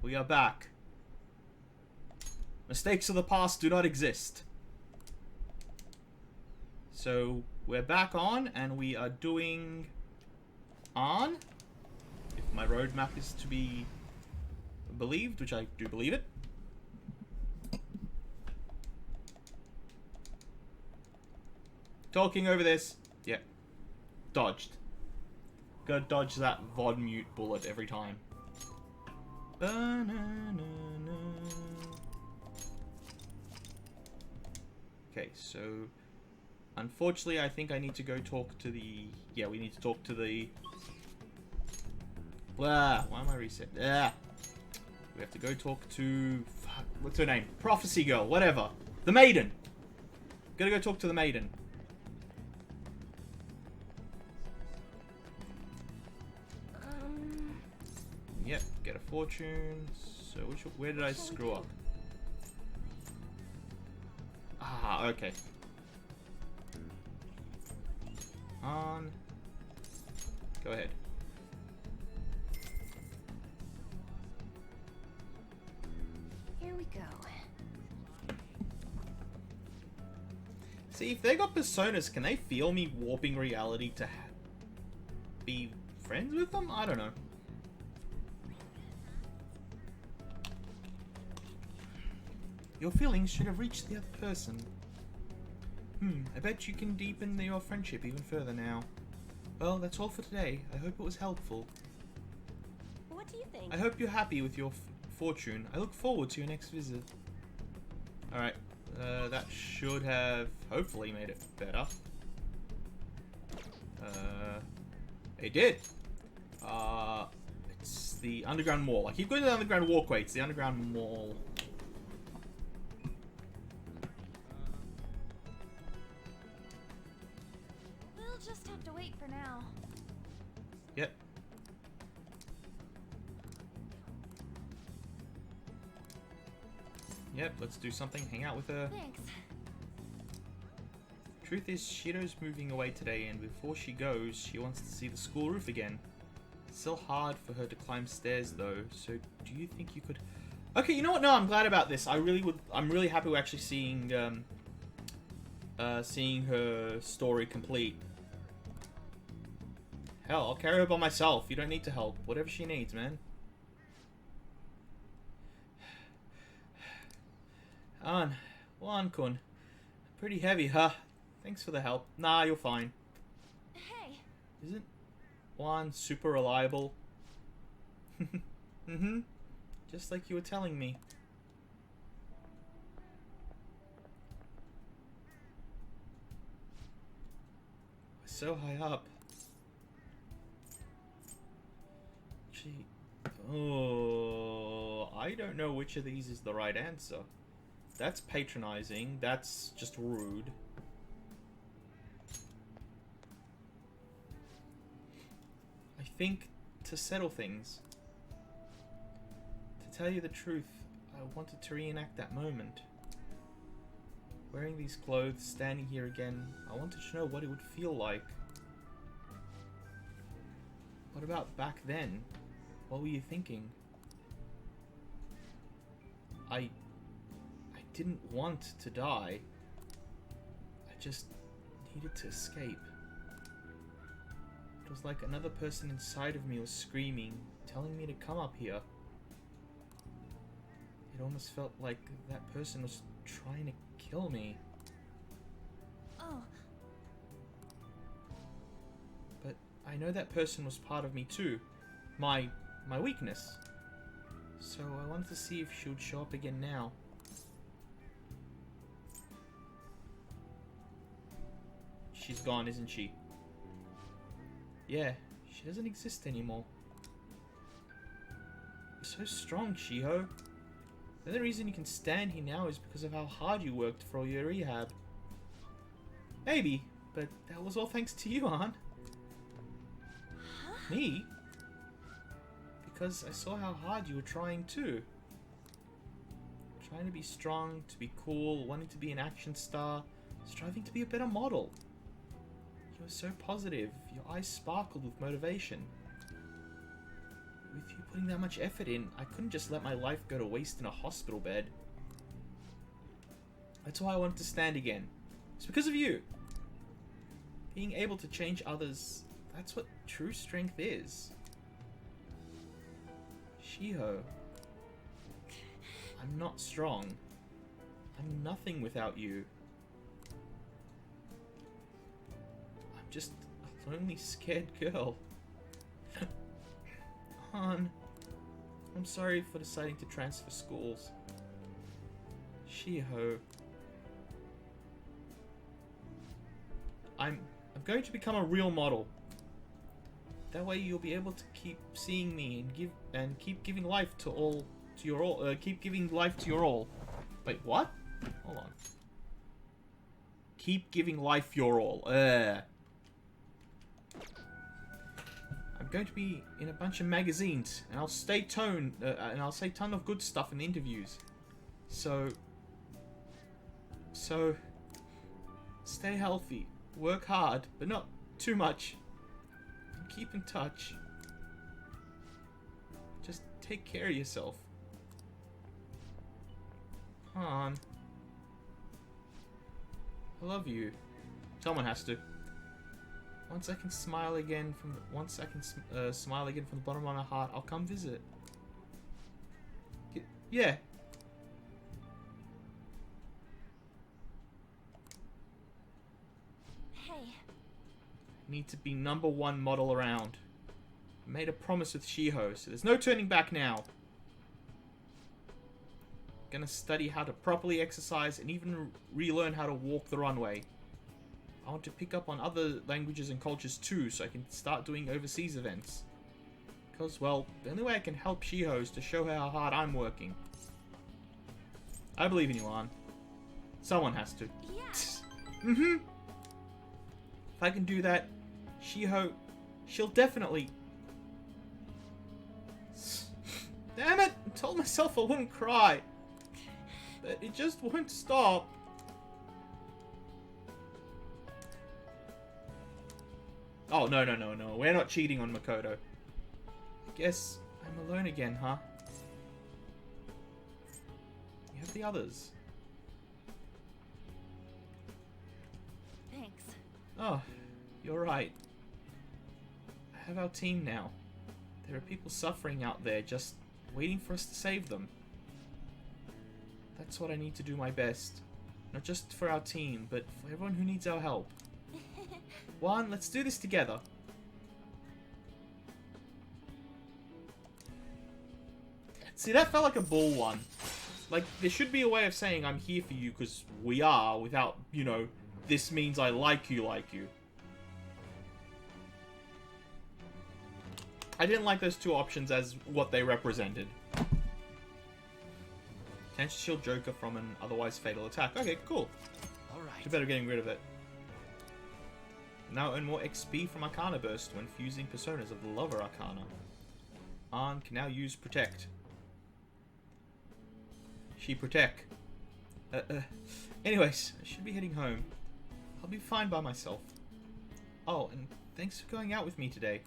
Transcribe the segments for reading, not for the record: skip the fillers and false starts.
We are back. Mistakes of the past do not exist. So, we're back on, and we are doing... on? If my roadmap is to be believed, which I do believe it. Talking over this. Yep. Dodged. Gotta dodge that VOD mute bullet every time. Okay, so... unfortunately, I think I need to go talk to the... yeah, we need to talk to the... why am I reset? We have to go talk to... fuck, what's her name? Prophecy Girl, whatever. The Maiden! Gotta go talk to the Maiden. Yep, get a fortune. So, where did I screw up? Ah, okay. On. Go ahead. Here we go. See, if they got personas, can they feel me warping reality to be friends with them? I don't know. Your feelings should have reached the other person. I bet you can deepen your friendship even further now. Well, that's all for today. I hope it was helpful. What do you think? I hope you're happy with your fortune. I look forward to your next visit. Alright, that should have hopefully made it better. It did! It's the underground mall. I keep going to the underground walkway. It's the underground mall. We'll just have to wait for now. Yep. Yep, let's do something. Hang out with her. Thanks. Truth is, Shido's moving away today, and before she goes, she wants to see the school roof again. It's still hard for her to climb stairs, though, so do you think you could... Okay, you know what? No, I'm glad about this. I'm really happy we're actually seeing, seeing her story complete. Hell, I'll carry her by myself. You don't need to help. Whatever she needs, man. Juan-kun. Pretty heavy, huh? Thanks for the help. Nah, you're fine. Hey. Isn't Juan super reliable? Mm-hmm. Just like you were telling me. We're so high up. Gee. Oh, I don't know which of these is the right answer. That's patronizing. That's just rude. I think to settle things. To tell you the truth, I wanted to reenact that moment. Wearing these clothes, standing here again, I wanted to know what it would feel like. What about back then? What were you thinking? I didn't want to die. I just needed to escape. It was like another person inside of me was screaming, telling me to come up here. It almost felt like that person was trying to kill me. Oh. But I know that person was part of me too. My weakness. So I wanted to see if she would show up again now. She's gone, isn't she? Yeah, she doesn't exist anymore. You're so strong, Shiho. The only reason you can stand here now is because of how hard you worked for all your rehab. Maybe, but that was all thanks to you, Aunt. Huh? Me? Because I saw how hard you were trying too. Trying to be strong, to be cool, wanting to be an action star, striving to be a better model. You were so positive, your eyes sparkled with motivation. With you putting that much effort in, I couldn't just let my life go to waste in a hospital bed. That's why I wanted to stand again. It's because of you. Being able to change others, that's what true strength is. Shiho. I'm not strong. I'm nothing without you. I'm just a lonely, scared girl. Han, I'm sorry for deciding to transfer schools. Shiho. I'm going to become a real model. That way you'll be able to keep seeing me and keep giving life to all to your all. Keep giving life to your all. Wait, what? Hold on. Keep giving life your all. I'm going to be in a bunch of magazines, and I'll say ton of good stuff in the interviews. So stay healthy, work hard, but not too much. And keep in touch. Just take care of yourself. Han, I love you. Someone has to. Once I can smile again from the bottom of my heart, I'll come visit. Yeah. Hey. Need to be #1 model around. I made a promise with Shiho, so there's no turning back now. Gonna study how to properly exercise and even relearn how to walk the runway. I want to pick up on other languages and cultures too, so I can start doing overseas events. Because, well, the only way I can help Shiho is to show her how hard I'm working. I believe in you, An. Someone has to. Yeah. If I can do that, Shiho, she'll definitely... Damn it! I told myself I wouldn't cry. But it just won't stop. Oh, no. We're not cheating on Makoto. I guess I'm alone again, huh? You have the others. Thanks. Oh, you're right. I have our team now. There are people suffering out there just waiting for us to save them. That's what I need to do my best. Not just for our team, but for everyone who needs our help. Juan, let's do this together. See, that felt like a bull one. Like, there should be a way of saying I'm here for you because we are, without, you know, this means I like you. I didn't like those two options as what they represented. Chance to shield Joker from an otherwise fatal attack. Okay, cool. Alright. Too better getting rid of it. Now earn more XP from Arcana Burst when fusing personas of the Lover Arcana. An can now use Protect. She Protect. Anyways, I should be heading home. I'll be fine by myself. Oh, and thanks for going out with me today.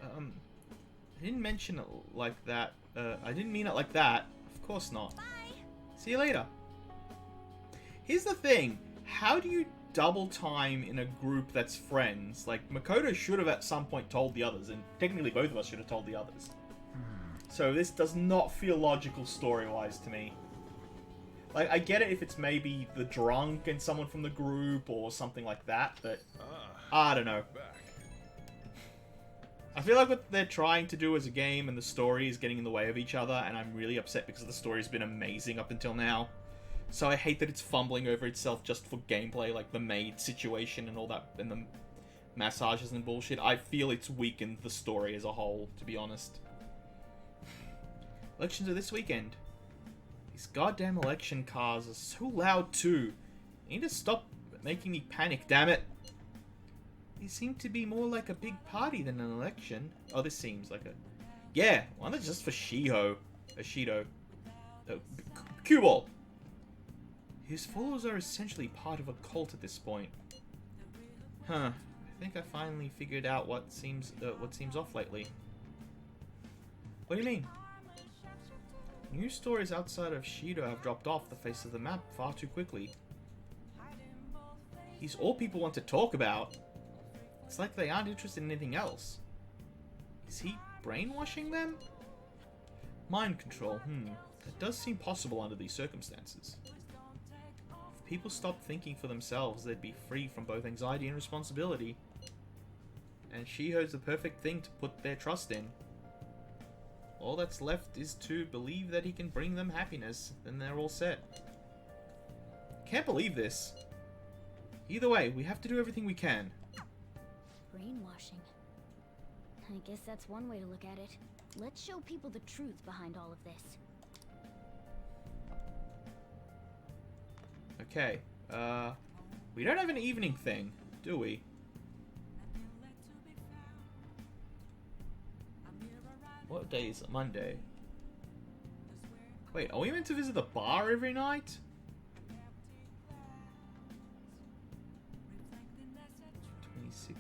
I didn't mention it like that. I didn't mean it like that. Of course not. Bye. See you later. Here's the thing. How do you double time in a group that's friends? Like, Makoto should have at some point told the others, and technically both of us should have told the others. So this does not feel logical story-wise to me. Like, I get it if it's maybe the drunk and someone from the group or something like that, but I don't know. Back. I feel like what they're trying to do as a game and the story is getting in the way of each other, and I'm really upset because the story's been amazing up until now. So I hate that it's fumbling over itself just for gameplay, like the maid situation and all that, and the massages and bullshit. I feel it's weakened the story as a whole, to be honest. Elections are this weekend. These goddamn election cars are so loud too. They need to stop making me panic, damn it. They seem to be more like a big party than an election. Oh, this seems like a... Yeah, one that's just for Shiho. Shido. Cue ball. His followers are essentially part of a cult at this point. Huh. I think I finally figured out what seems off lately. What do you mean? News stories outside of Shido have dropped off the face of the map far too quickly. He's all people want to talk about. It's like they aren't interested in anything else. Is he brainwashing them? Mind control, that does seem possible under these circumstances. If people stopped thinking for themselves, they'd be free from both anxiety and responsibility. And Shiho's the perfect thing to put their trust in. All that's left is to believe that he can bring them happiness, then they're all set. Can't believe this. Either way, we have to do everything we can. Brainwashing. I guess that's one way to look at it. Let's show people the truth behind all of this. Okay, we don't have an evening thing, do we? What day is it? Monday. Wait, are we meant to visit the bar every night? 26th.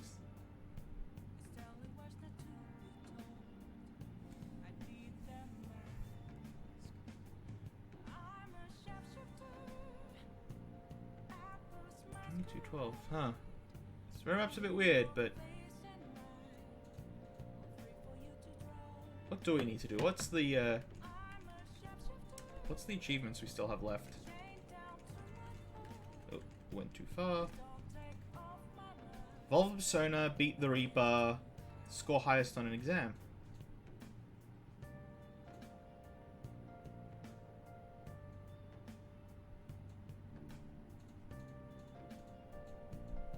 $22.12, huh? This map's a bit weird, but what do we need to do? What's the achievements we still have left? Oh, went too far. Evolve a persona, beat the Reaper, score highest on an exam.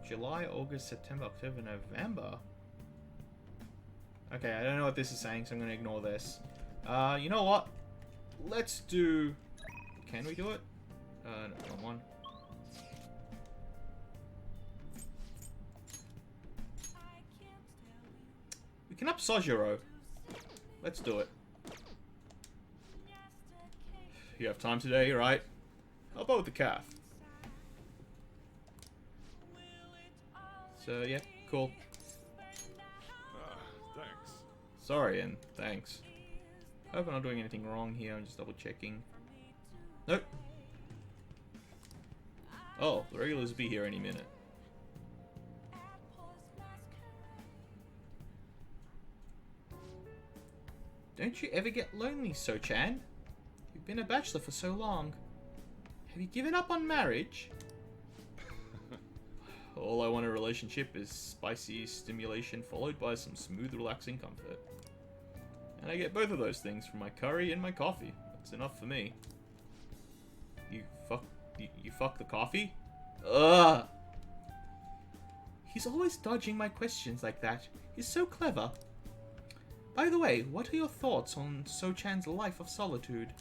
July, August, September, October, November. Okay, I don't know what this is saying, so I'm going to ignore this. You know what? Let's do... Can we do it? No, wrong one. We can up Sojiro. Let's do it. You have time today, right? How about with the calf? So, yeah, cool. Thanks. Sorry, and thanks. Hope I'm not doing anything wrong here. I'm just double checking. Nope. Oh, the regulars will be here any minute. Don't you ever get lonely, So-chan? You've been a bachelor for so long. Have you given up on marriage? All I want in a relationship is spicy stimulation followed by some smooth, relaxing comfort. And I get both of those things from my curry and my coffee. That's enough for me. You fuck the coffee? Ugh! He's always dodging my questions like that. He's so clever. By the way, what are your thoughts on So-chan's life of solitude?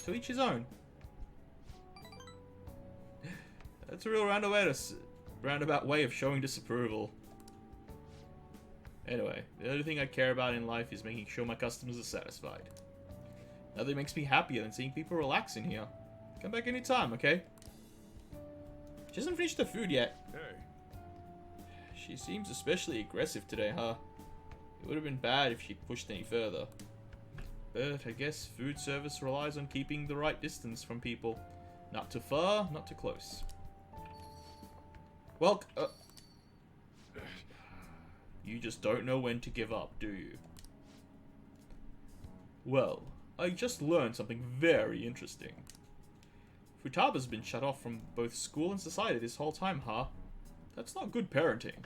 To each his own. That's a real roundabout way of showing disapproval. Anyway, the only thing I care about in life is making sure my customers are satisfied. Nothing makes me happier than seeing people relax in here. Come back anytime, okay? She hasn't finished the food yet. Hey. She seems especially aggressive today, huh? It would have been bad if she'd pushed any further. But I guess food service relies on keeping the right distance from people. Not too far, not too close. Well, you just don't know when to give up, do you? Well, I just learned something very interesting. Futaba's been shut off from both school and society this whole time, huh? That's not good parenting.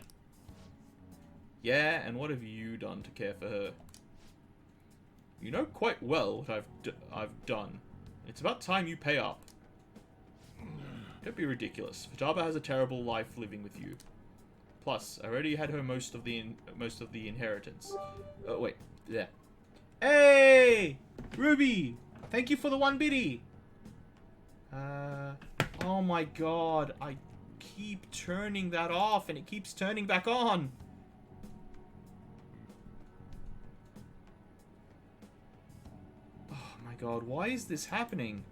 Yeah, and what have you done to care for her? You know quite well what I've done. It's about time you pay up. Don't be ridiculous. Futaba has a terrible life living with you. Plus, I already had her most of the inheritance. Oh wait, yeah. Hey, Ruby! Thank you for the 1 biddy. Oh my god, I keep turning that off and it keeps turning back on. Oh my god, why is this happening?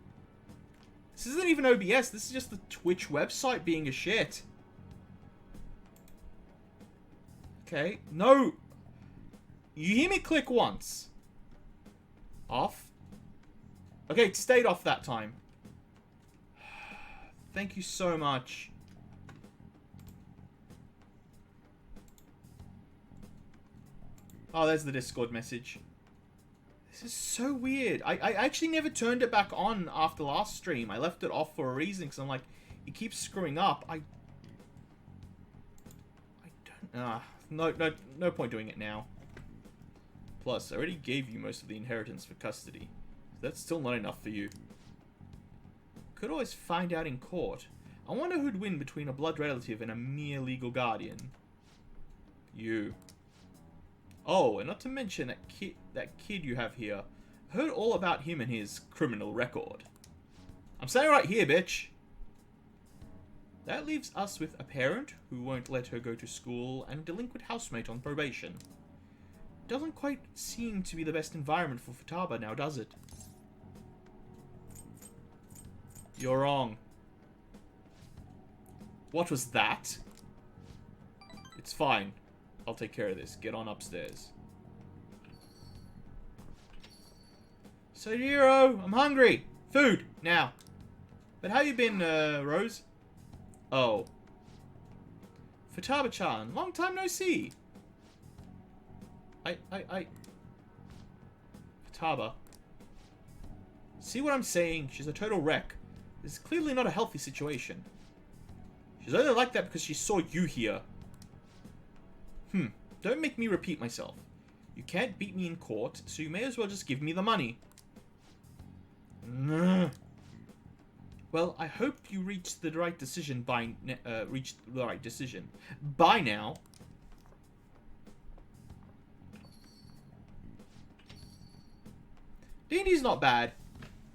This isn't even OBS. This is just the Twitch website being a shit. Okay. No. You hear me click once. Off. Okay, it stayed off that time. Thank you so much. Oh, there's the Discord message. This is so weird. I actually never turned it back on after last stream. I left it off for a reason, because I'm like, it keeps screwing up. I don't... no point doing it now. Plus, I already gave you most of the inheritance for custody. That's still not enough for you. Could always find out in court. I wonder who'd win between a blood relative and a mere legal guardian. You. Oh, and not to mention that kid you have here. I heard all about him and his criminal record. I'm saying right here, bitch. That leaves us with a parent who won't let her go to school and a delinquent housemate on probation. Doesn't quite seem to be the best environment for Futaba now, does it? You're wrong. What was that? It's fine. I'll take care of this. Get on upstairs. Sojiro, I'm hungry. Food, now. But how you been, Rose? Oh. Futaba-chan, long time no see. Futaba. See what I'm saying? She's a total wreck. This is clearly not a healthy situation. She's only like that because she saw you here. Don't make me repeat myself. You can't beat me in court, so you may as well just give me the money. Well, I hope you reached the right decision by now. D&D's not bad.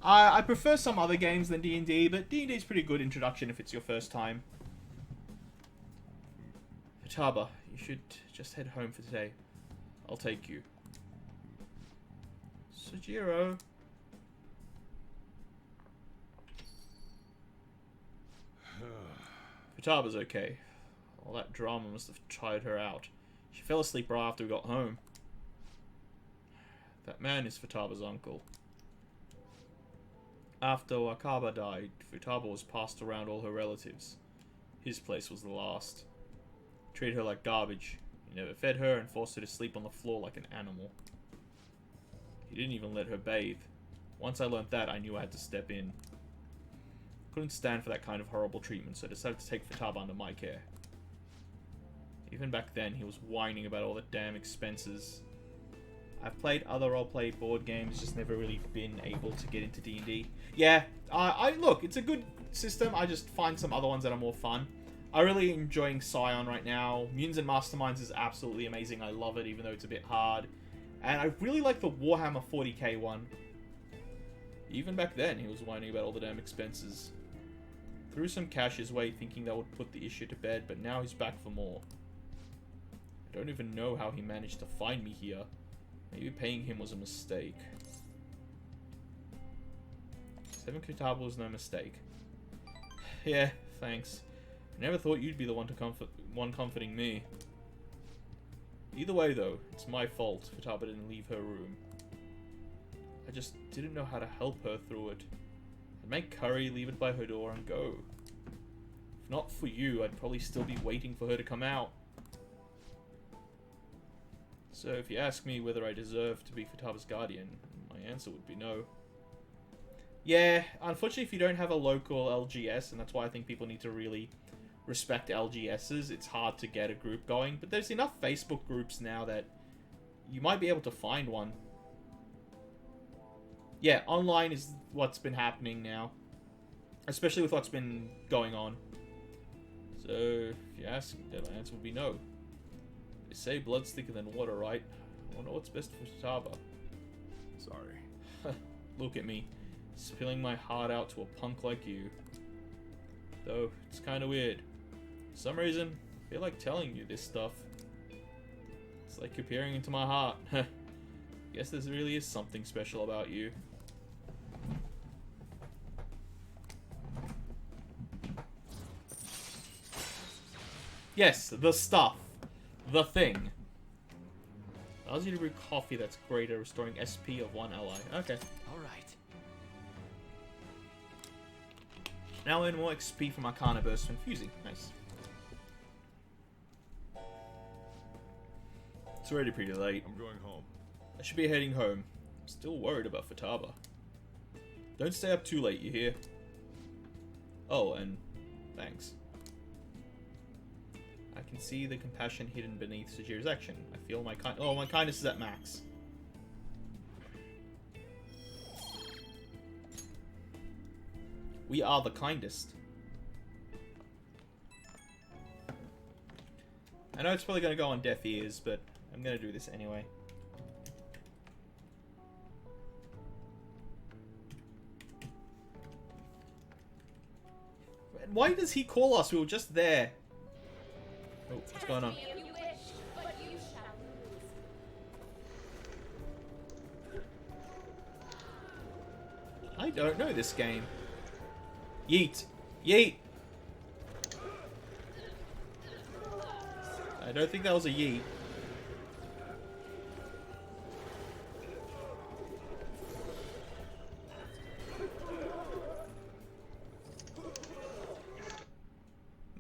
I prefer some other games than D&D, but D&D's pretty good introduction if it's your first time. Futaba, you should just head home for today. I'll take you. Sojiro. Futaba's okay. All that drama must have tired her out. She fell asleep right after we got home. That man is Futaba's uncle. After Wakaba died, Futaba was passed around all her relatives. His place was the last. Treated her like garbage. He never fed her and forced her to sleep on the floor like an animal. He didn't even let her bathe. Once I learnt that, I knew I had to step in. Couldn't stand for that kind of horrible treatment, so I decided to take Futaba under my care. Even back then, he was whining about all the damn expenses. I've played other roleplay board games, just never really been able to get into D&D. Yeah, look, it's a good system, I just find some other ones that are more fun. I'm really enjoying Scion right now. Mutants and Masterminds is absolutely amazing, I love it, even though it's a bit hard. And I really like the Warhammer 40k one. Even back then, he was whining about all the damn expenses. Threw some cash his way, thinking that would put the issue to bed, but now he's back for more. I don't even know how he managed to find me here. Maybe paying him was a mistake. Saving Futaba was no mistake. Yeah, thanks. I never thought you'd be the one comforting me. Either way, though, it's my fault Futaba didn't leave her room. I just didn't know how to help her through it. I'd make curry, leave it by her door, and go. If not for you, I'd probably still be waiting for her to come out. So if you ask me whether I deserve to be Futaba's guardian, my answer would be no. Yeah, unfortunately if you don't have a local LGS, and that's why I think people need to really respect LGSs, it's hard to get a group going. But there's enough Facebook groups now that you might be able to find one. Yeah, online is what's been happening now. Especially with what's been going on. So, if you ask, then my answer would be no. They say blood's thicker than water, right? I wonder what's best for Futaba. Sorry. Look at me. Spilling my heart out to a punk like you. Though, it's kinda weird. For some reason, I feel like telling you this stuff. It's like you're peering into my heart. Guess there really is something special about you. Yes, the stuff. The thing. Allows you to brew coffee that's great at restoring SP of one ally. Okay. Alright. Now earn more XP from Arcana Burst when fusing. Nice. It's already pretty late. I'm going home. I should be heading home. I'm still worried about Futaba. Don't stay up too late, you hear? Oh, and thanks. I can see the compassion hidden beneath Sajira's action. I feel my my kindness is at max. We are the kindest. I know it's probably going to go on deaf ears, but I'm going to do this anyway. Why does he call us? We were just there. Oh, what's going on? I don't know this game. Yeet. Yeet. I don't think that was a yeet.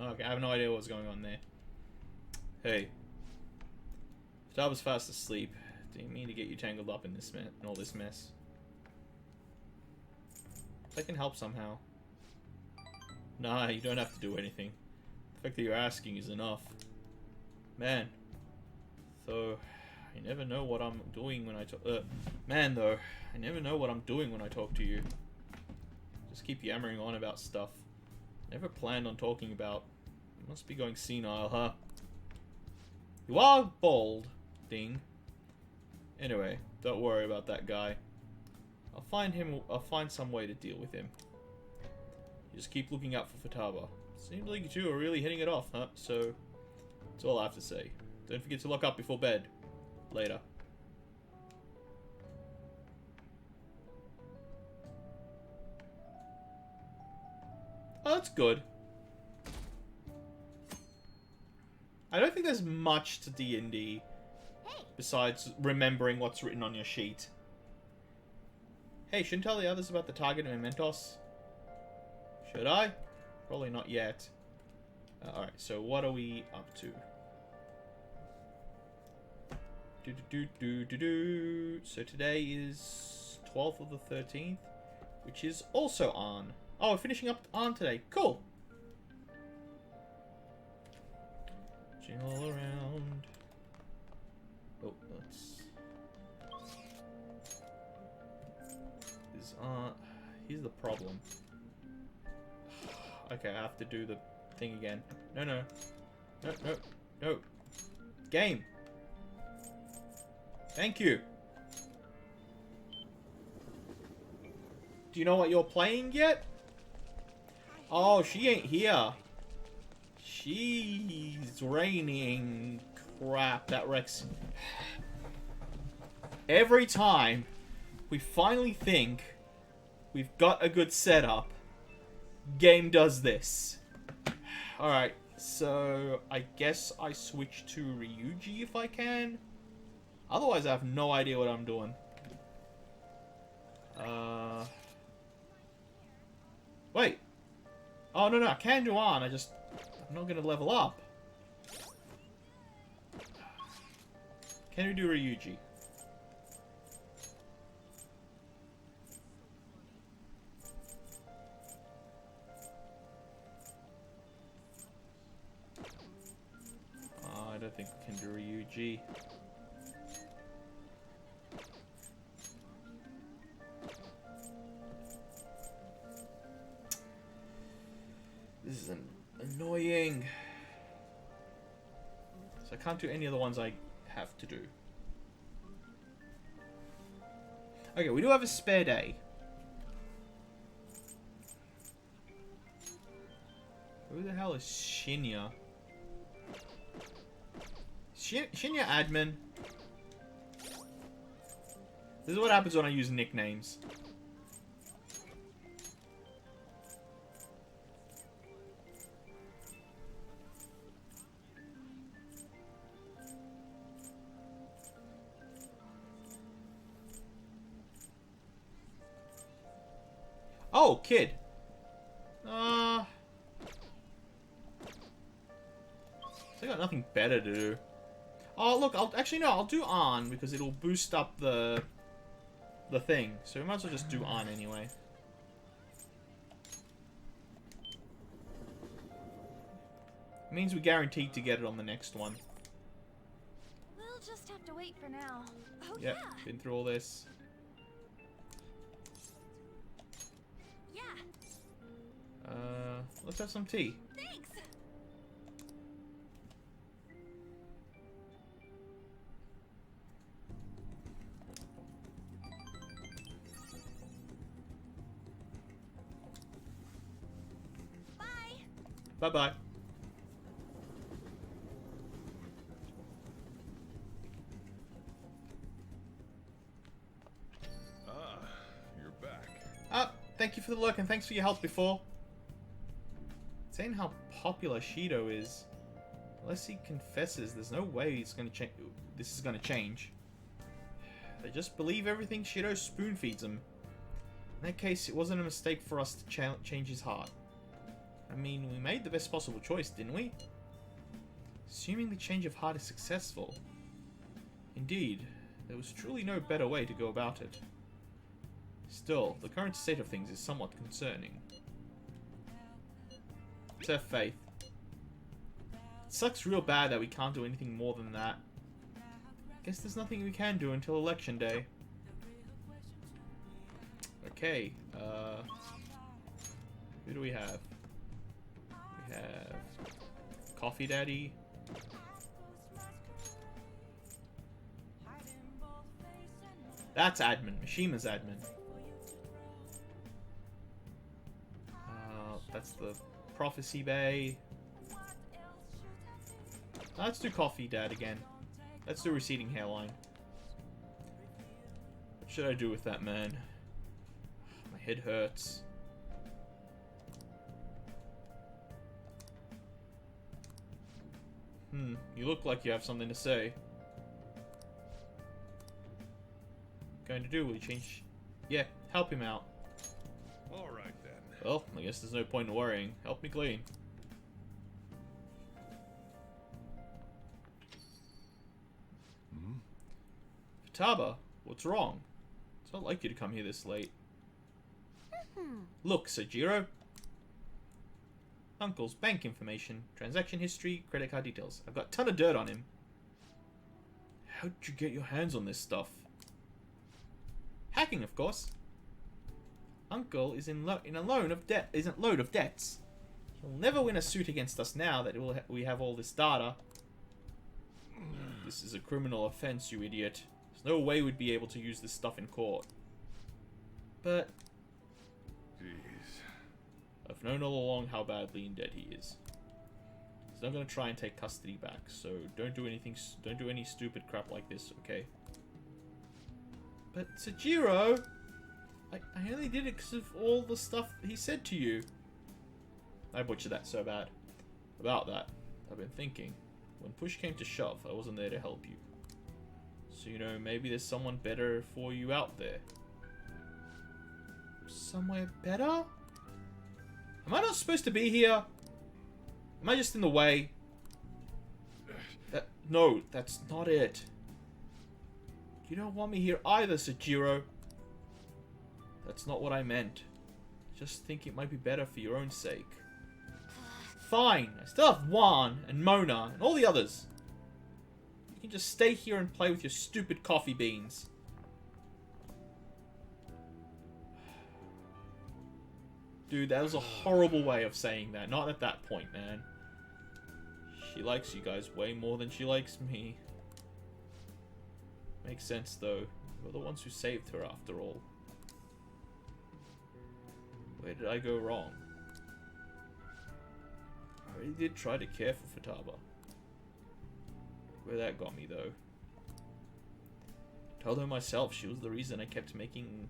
Okay, I have no idea what's going on there. Hey. Futaba's fast asleep. Didn't mean to get you tangled up in this in all this mess. I can help somehow. Nah, you don't have to do anything. The fact that you're asking is enough. Man. Though, I never know what I'm doing when I talk. Man, though, I never know what I'm doing when I talk to you. Just keep yammering on about stuff. Never planned on talking about. You must be going senile, huh? You are bald, Ding. Anyway, don't worry about that guy. I'll find some way to deal with him. You just keep looking out for Futaba. Seems like you two are really hitting it off, huh? So, that's all I have to say. Don't forget to lock up before bed. Later. Oh, that's good. I don't think there's much to D&D besides remembering what's written on your sheet. Hey, shouldn't tell the others about the target and Mementos? Should I? Probably not yet. Alright, so what are we up to? So today is 12th of the 13th, which is also on. Oh, we're finishing up on today. Cool. Jingle around. Oh, let's... Here's the problem. Okay, I have to do the thing again. No, no. No, no, no. Game. Thank you. Do you know what you're playing yet? Oh, she ain't here. She's raining. Crap, that wrecks. Every time we finally think we've got a good setup, game does this. Alright, so I guess I switch to Ryuji if I can. Otherwise, I have no idea what I'm doing. Wait. Oh, no, no, I can do on. I'm not going to level up. Can we do Ryuji? I don't think we can do Ryuji. This is annoying. So I can't do any of the ones I have to do. Okay, we do have a spare day. Who the hell is Shinya? Shinya admin. This is what happens when I use nicknames. Oh, kid. They got nothing better to do. Oh, look, I'll do Arn because it'll boost up the thing. So we might as well just do Arn anyway. It means we're guaranteed to get it on the next one. We'll just have to wait for now. Oh, Yep, yeah. been through all this. Yeah. Let's have some tea. Thanks. Bye. Bye-bye. Ah, you're back. Thank you for the look and thanks for your help before. Saying how popular Shido is. Unless he confesses, there's no way it's gonna change. This is gonna change. They just believe everything Shido spoon feeds them. In that case, it wasn't a mistake for us to change his heart. I mean, we made the best possible choice, didn't we? Assuming the change of heart is successful. Indeed, there was truly no better way to go about it. Still, the current state of things is somewhat concerning. Let's have faith. It sucks real bad that we can't do anything more than that. Guess there's nothing we can do until election day. Okay, who do we have? We have Coffee Daddy. That's admin. Mishima's admin. That's the Prophecy Bay. Let's do Coffee Dad again. Let's do Receding Hairline. What should I do with that man? My head hurts. You look like you have something to say. Going to do? Will you change? Yeah, help him out. All right then. Well, I guess there's no point in worrying. Help me clean. Futaba, what's wrong? It's not like you to come here this late. Look, Sejiro. Uncle's bank information, transaction history, credit card details. I've got a ton of dirt on him. How'd you get your hands on this stuff? Hacking, of course. Uncle is in a load of debts. He'll never win a suit against us now that we have all this data. This is a criminal offense, you idiot. There's no way we'd be able to use this stuff in court. But Jeez. I've known all along how badly in debt he is. He's not going to try and take custody back, so don't do any stupid crap like this, okay? But Sejiro, I only did it because of all the stuff he said to you. I butchered that so bad. About that, I've been thinking. When push came to shove, I wasn't there to help you. So, you know, maybe there's someone better for you out there. Somewhere better? Am I not supposed to be here? Am I just in the way? No, that's not it. You don't want me here either, Sejiro. That's not what I meant. Just think it might be better for your own sake. Fine, I still have Juan and Mona and all the others. You can just stay here and play with your stupid coffee beans. Dude, that was a horrible way of saying that. Not at that point, man. She likes you guys way more than she likes me. Makes sense, though. We're the ones who saved her, after all. Where did I go wrong? I really did try to care for Futaba. Where that got me, though. Told her myself she was the reason I kept making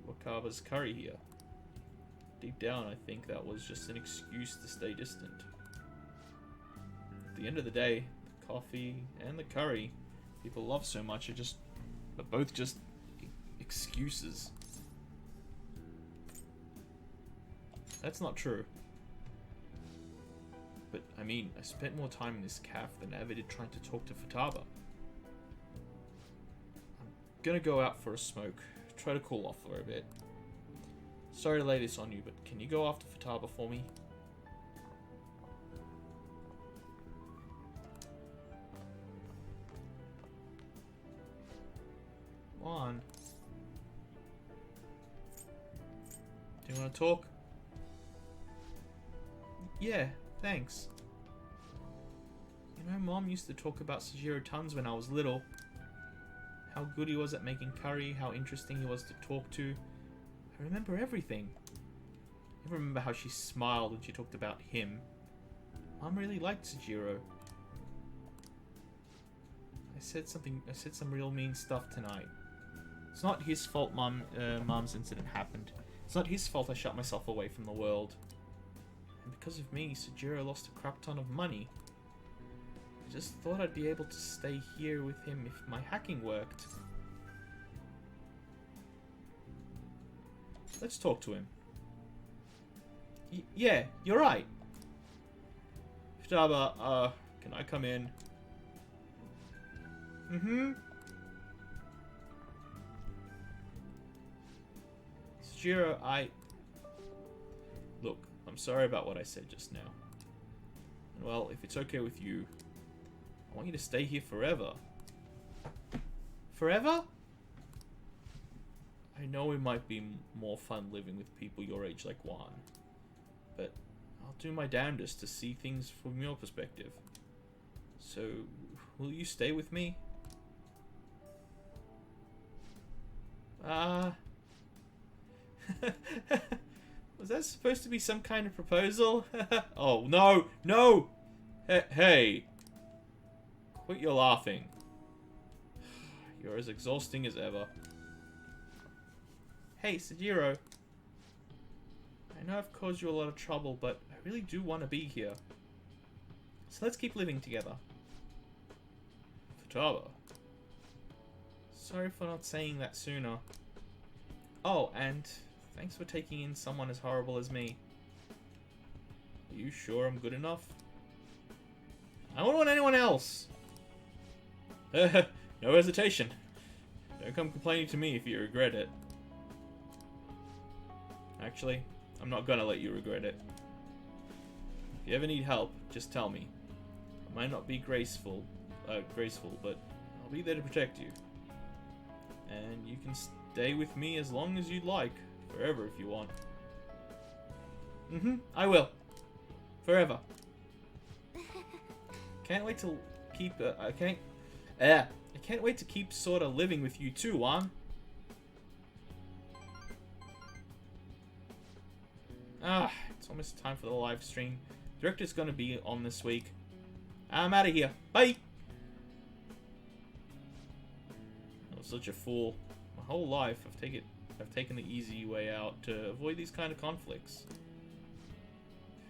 Wakaba's curry here. Deep down, I think that was just an excuse to stay distant. At the end of the day, the coffee and the curry people love so much are both just excuses. That's not true. But, I mean, I spent more time in this cafe than I ever did trying to talk to Futaba. I'm gonna go out for a smoke. Try to cool off for a bit. Sorry to lay this on you, but can you go after Futaba for me? Come on. Do you want to talk? Yeah, thanks. You know, Mom used to talk about Sujiro tons when I was little. How good he was at making curry, how interesting he was to talk to. I remember everything. I remember how she smiled when she talked about him. Mom really liked Sujiro. I said some real mean stuff tonight. It's not his fault Mom's incident happened. It's not his fault I shut myself away from the world. And because of me, Sujiro lost a crap ton of money. I just thought I'd be able to stay here with him if my hacking worked. Let's talk to him. Yeah, you're right. Futaba, can I come in? Mm-hmm. Sujiro, Look, I'm sorry about what I said just now. And well, if it's okay with you, I want you to stay here forever. Forever? I know it might be more fun living with people your age like Juan, but I'll do my damnedest to see things from your perspective. So, will you stay with me? Was that supposed to be some kind of proposal? Oh, no! No! Hey! Quit your laughing. You're as exhausting as ever. Hey, Sujiro. I know I've caused you a lot of trouble, but I really do want to be here. So let's keep living together. Futaba. Sorry for not saying that sooner. Oh, and thanks for taking in someone as horrible as me. Are you sure I'm good enough? I don't want anyone else. No hesitation. Don't come complaining to me if you regret it. Actually, I'm not gonna let you regret it. If you ever need help, just tell me. I might not be graceful, but I'll be there to protect you. And you can stay with me as long as you'd like. Forever if you want. I will. Forever. Can't wait to keep, I can't wait to keep sorta living with you too, Juan. It's almost time for the live stream. Director's gonna be on this week. I'm out of here. Bye! I was such a fool. My whole life, I've taken the easy way out to avoid these kind of conflicts.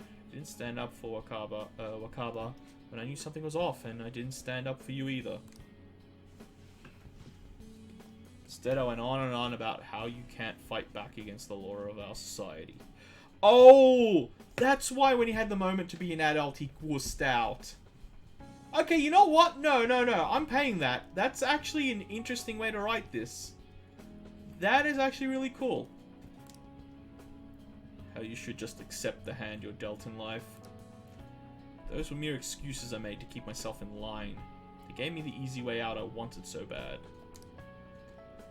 I didn't stand up for Wakaba when I knew something was off, and I didn't stand up for you either. Instead, I went on and on about how you can't fight back against the law of our society. Oh! That's why when he had the moment to be an adult, he wussed out. Okay, you know what? No. I'm paying that. That's actually an interesting way to write this. That is actually really cool. How you should just accept the hand you're dealt in life. Those were mere excuses I made to keep myself in line. They gave me the easy way out I wanted so bad.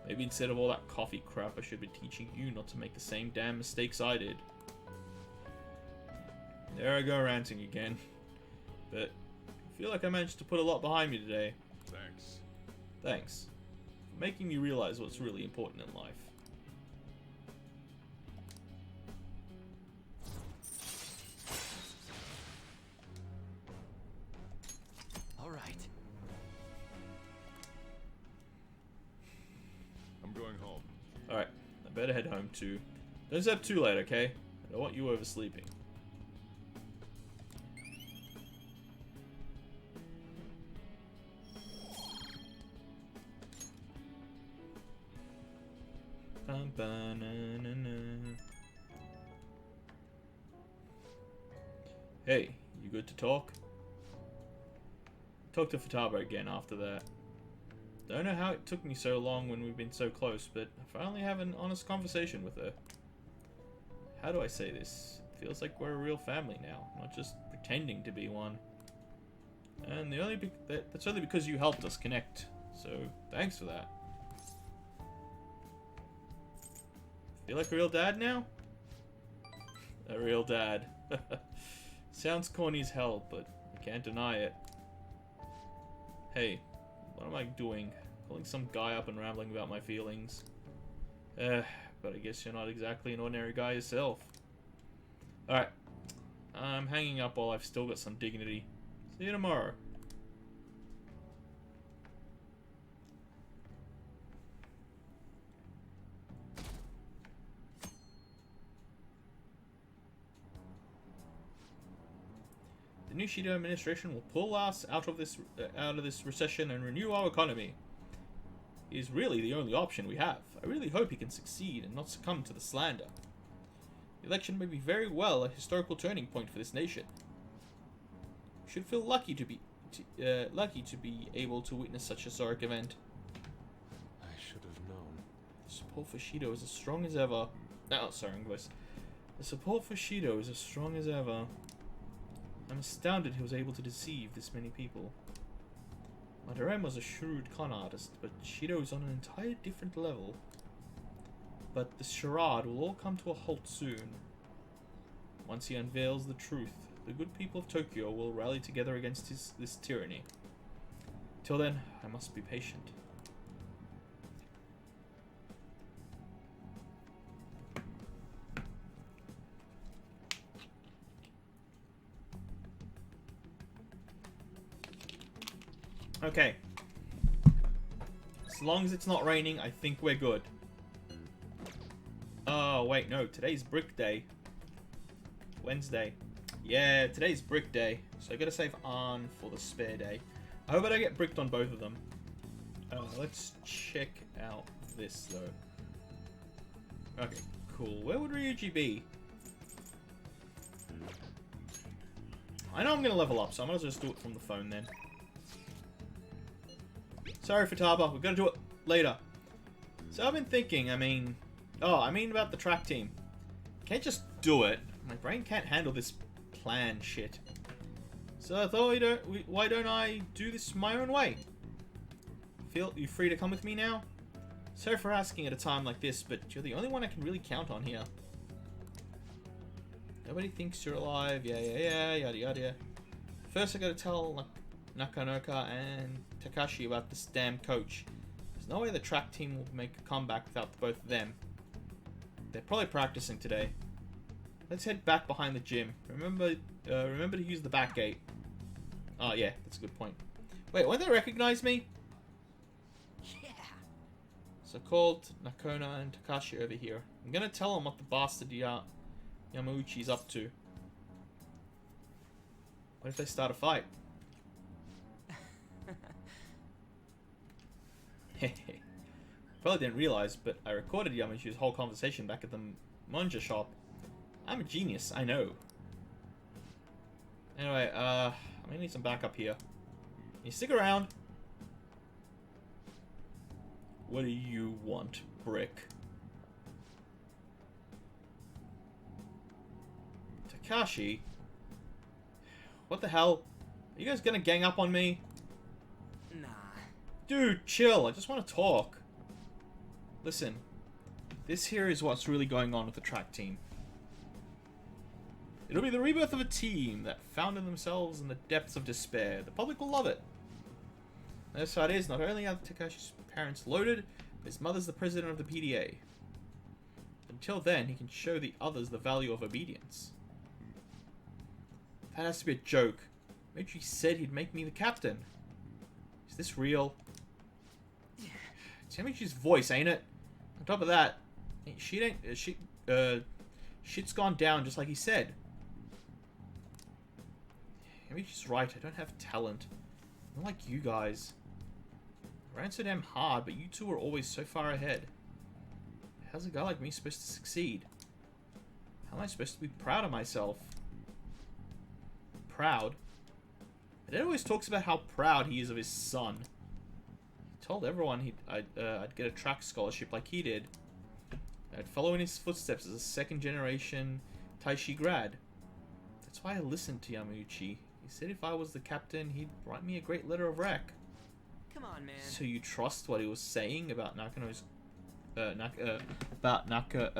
Maybe instead of all that coffee crap, I should be teaching you not to make the same damn mistakes I did. There I go ranting again. But I feel like I managed to put a lot behind me today. Thanks. Thanks. For making me realize what's really important in life. Alright. I'm going home. Alright, I better head home too. Don't stay up too late, okay? I don't want you oversleeping. Hey, you good to talk? Talk to Futaba again after that. Don't know how it took me so long when we've been so close, but I finally have an honest conversation with her. How do I say this? It feels like we're a real family now, not just pretending to be one. And that's only because you helped us connect, so thanks for that. Feel like a real dad now? A real dad. Sounds corny as hell, but I can't deny it. Hey, what am I doing? Calling some guy up and rambling about my feelings. But I guess you're not exactly an ordinary guy yourself. Alright. I'm hanging up while I've still got some dignity. See you tomorrow. The new Shido administration will pull us out of this recession and renew our economy. He is really the only option we have. I really hope he can succeed and not succumb to the slander. The election may be very well a historical turning point for this nation. We should feel lucky to be able to witness such a historic event. I should have known. The support for Shido is as strong as ever. Oh, sorry, English. The support for Shido is as strong as ever. I'm astounded he was able to deceive this many people. Madarem was a shrewd con artist, but Shido is on an entire different level. But the charade will all come to a halt soon. Once he unveils the truth, the good people of Tokyo will rally together against this tyranny. Till then, I must be patient. Okay. As long as it's not raining, I think we're good. Oh, wait, no. Today's brick day. Wednesday. Yeah, today's brick day. So I gotta save on for the spare day. I hope I don't get bricked on both of them. Let's check out this, though. Okay, cool. Where would Ryuji be? I know I'm gonna level up, so I might as well just do it from the phone then. Sorry, Futaba, we're gonna do it later. So I've been thinking, I mean about the track team. Can't just do it. My brain can't handle this plan shit. So I thought, why don't I do this my own way? Feel you free to come with me now? Sorry for asking at a time like this, but you're the only one I can really count on here. Nobody thinks you're alive, yeah, yada yada. First I gotta tell Nakanoka and Takashi about this damn coach. There's no way the track team will make a comeback without both of them. They're probably practicing today. Let's head back behind the gym. Remember to use the back gate. Oh yeah, that's a good point. Wait, won't they recognize me? Yeah. So called Nakona and Takashi over here. I'm gonna tell them what the bastard Yamauchi's up to. What if they start a fight? Probably didn't realize, but I recorded Yamauchi's whole conversation back at the manja shop. I'm a genius, I know. Anyway, I'm gonna need some backup here. Can you stick around? What do you want, Brick? Takashi? What the hell? Are you guys gonna gang up on me? Nah. Dude, chill. I just want to talk. Listen. This here is what's really going on with the track team. It'll be the rebirth of a team that founded themselves in the depths of despair. The public will love it. The other side is, not only are Takashi's parents loaded, but his mother's the president of the PDA. Until then, he can show the others the value of obedience. That has to be a joke. Mitri said he'd make me the captain. Is this real? It's Yamichi's voice, ain't it? On top of that, shit's gone down just like he said. Yamichi's right, I don't have talent. Not like you guys. I ran so damn hard, but you two are always so far ahead. How's a guy like me supposed to succeed? How am I supposed to be proud of myself? proud. My dad always talks about how proud he is of his son. He told everyone I'd get a track scholarship like he did. I'd follow in his footsteps as a second-generation Taishi grad. That's why I listened to Yamauchi. He said if I was the captain, he'd write me a great letter of rec. Come on, man. So you trust what he was saying about Nakano's... Nakaoka?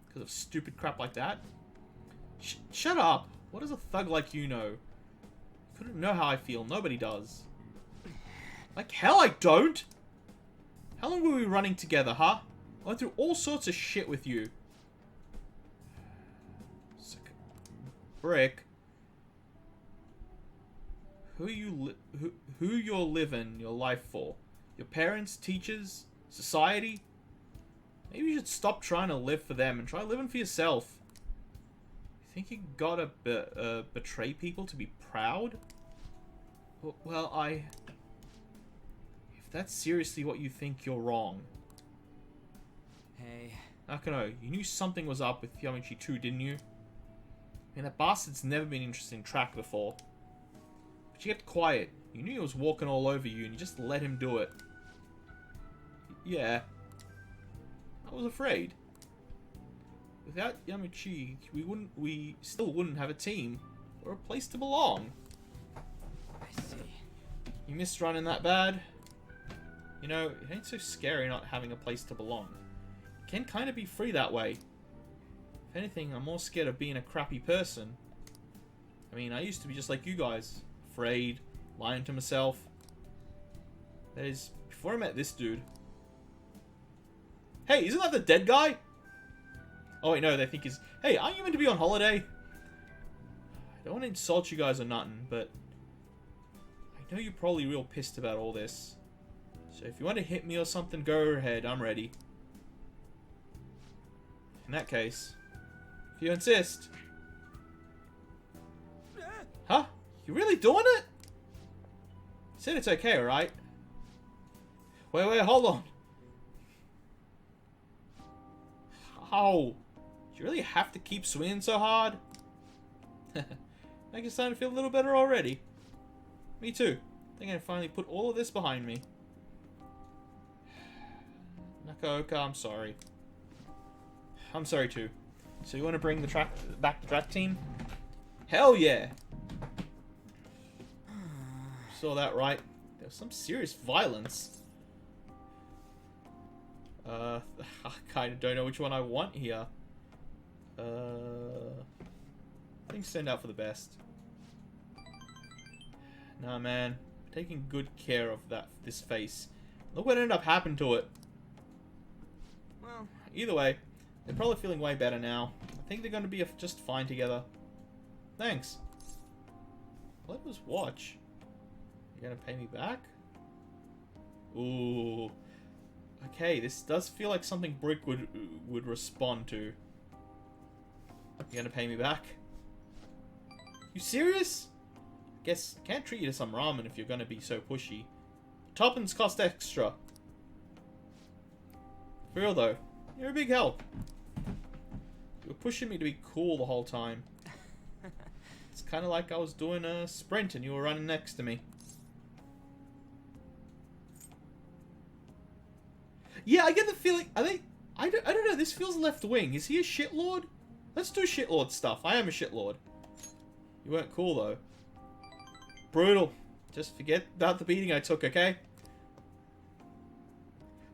Because of stupid crap like that? Shut up! What does a thug like you know? You couldn't know how I feel. Nobody does. Like hell I don't! How long were we running together, huh? I went through all sorts of shit with you. Suck a brick. Who you're living your life for? Your parents, teachers, society? Maybe you should stop trying to live for them and try living for yourself. You think you gotta betray people to be proud? Well, if that's seriously what you think, you're wrong. Hey. Nakano, you knew something was up with Yamauchi too, didn't you? I mean, that bastard's never been interested in track before. But you kept quiet. You knew he was walking all over you, and you just let him do it. Yeah. I was afraid. Without Yamauchi, we still wouldn't have a team or a place to belong. I see. You missed running that bad? You know, it ain't so scary not having a place to belong. It can kind of be free that way. If anything, I'm more scared of being a crappy person. I mean, I used to be just like you guys. Afraid, lying to myself. That is, before I met this dude. Hey, isn't that the dead guy? Oh wait, no, they think he's... Hey, aren't you meant to be on holiday? I don't want to insult you guys or nothing, but... I know you're probably real pissed about all this. So if you want to hit me or something, go ahead, I'm ready. In that case, if you insist. Huh? You really doing it? You said it's okay, right? Wait, hold on. How? Do you really have to keep swinging so hard? Make it starting to feel a little better already. Me too. I think I can finally put all of this behind me. Nakaoka, I'm sorry. I'm sorry too. So you want to bring the track back the track team? Hell yeah! Saw that right. There was some serious violence. I kind of don't know which one I want here. I think send out for the best. Nah, man. Taking good care of this face. Look what ended up happening to it. Well, either way, they're probably feeling way better now. I think they're going to be just fine together. Thanks. Let us watch. You gonna pay me back? Ooh. Okay, this does feel like something Brick would respond to. You gonna pay me back? You serious? Guess can't treat you to some ramen if you're gonna be so pushy. Toppings cost extra. For real though, you're a big help. You were pushing me to be cool the whole time. It's kind of like I was doing a sprint and you were running next to me. Yeah, I get the feeling. I don't know. This feels left wing. Is he a shitlord? Let's do shitlord stuff. I am a shitlord. You weren't cool though. Brutal. Just forget about the beating I took, okay?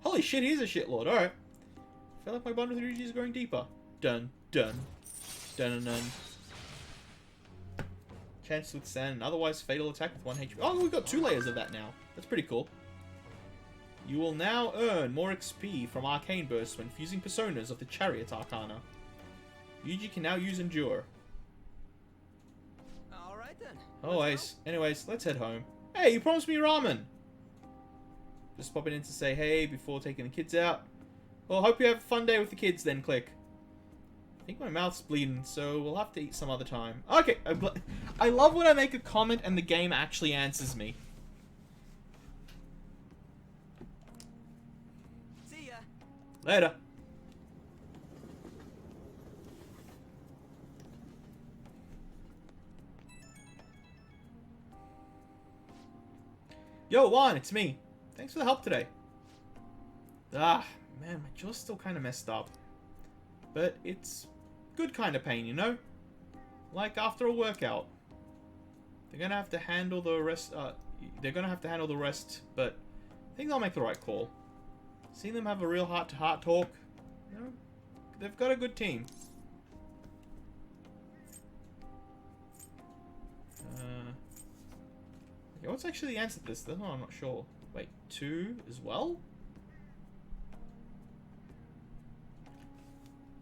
Holy shit, he's a shitlord. Alright. I feel like my bond with Ryuji is growing deeper. Dun, dun. Dun, dun, dun. Chance to withstand an otherwise fatal attack with 1 HP. Oh, we've got 2 layers of that now. That's pretty cool. You will now earn more XP from Arcane Bursts when fusing personas of the Chariot Arcana. Ryuji can now use Endure. alright then. Always. Anyways, let's head home. Hey, you promised me ramen! Just popping in to say hey before taking the kids out. Well, hope you have a fun day with the kids then, Click. I think my mouth's bleeding, so we'll have to eat some other time. Okay, I love when I make a comment and the game actually answers me. See ya. Later. Yo, Juan, it's me. Thanks for the help today. Ah, man, my jaw's still kind of messed up. But it's good kind of pain, you know? Like after a workout. They're gonna have to handle the rest, but I think they'll make the right call. Seeing them have a real heart-to-heart talk, you know, they've got a good team. Okay, what's actually the answer to this? Oh, I'm not sure. Wait, 2 as well?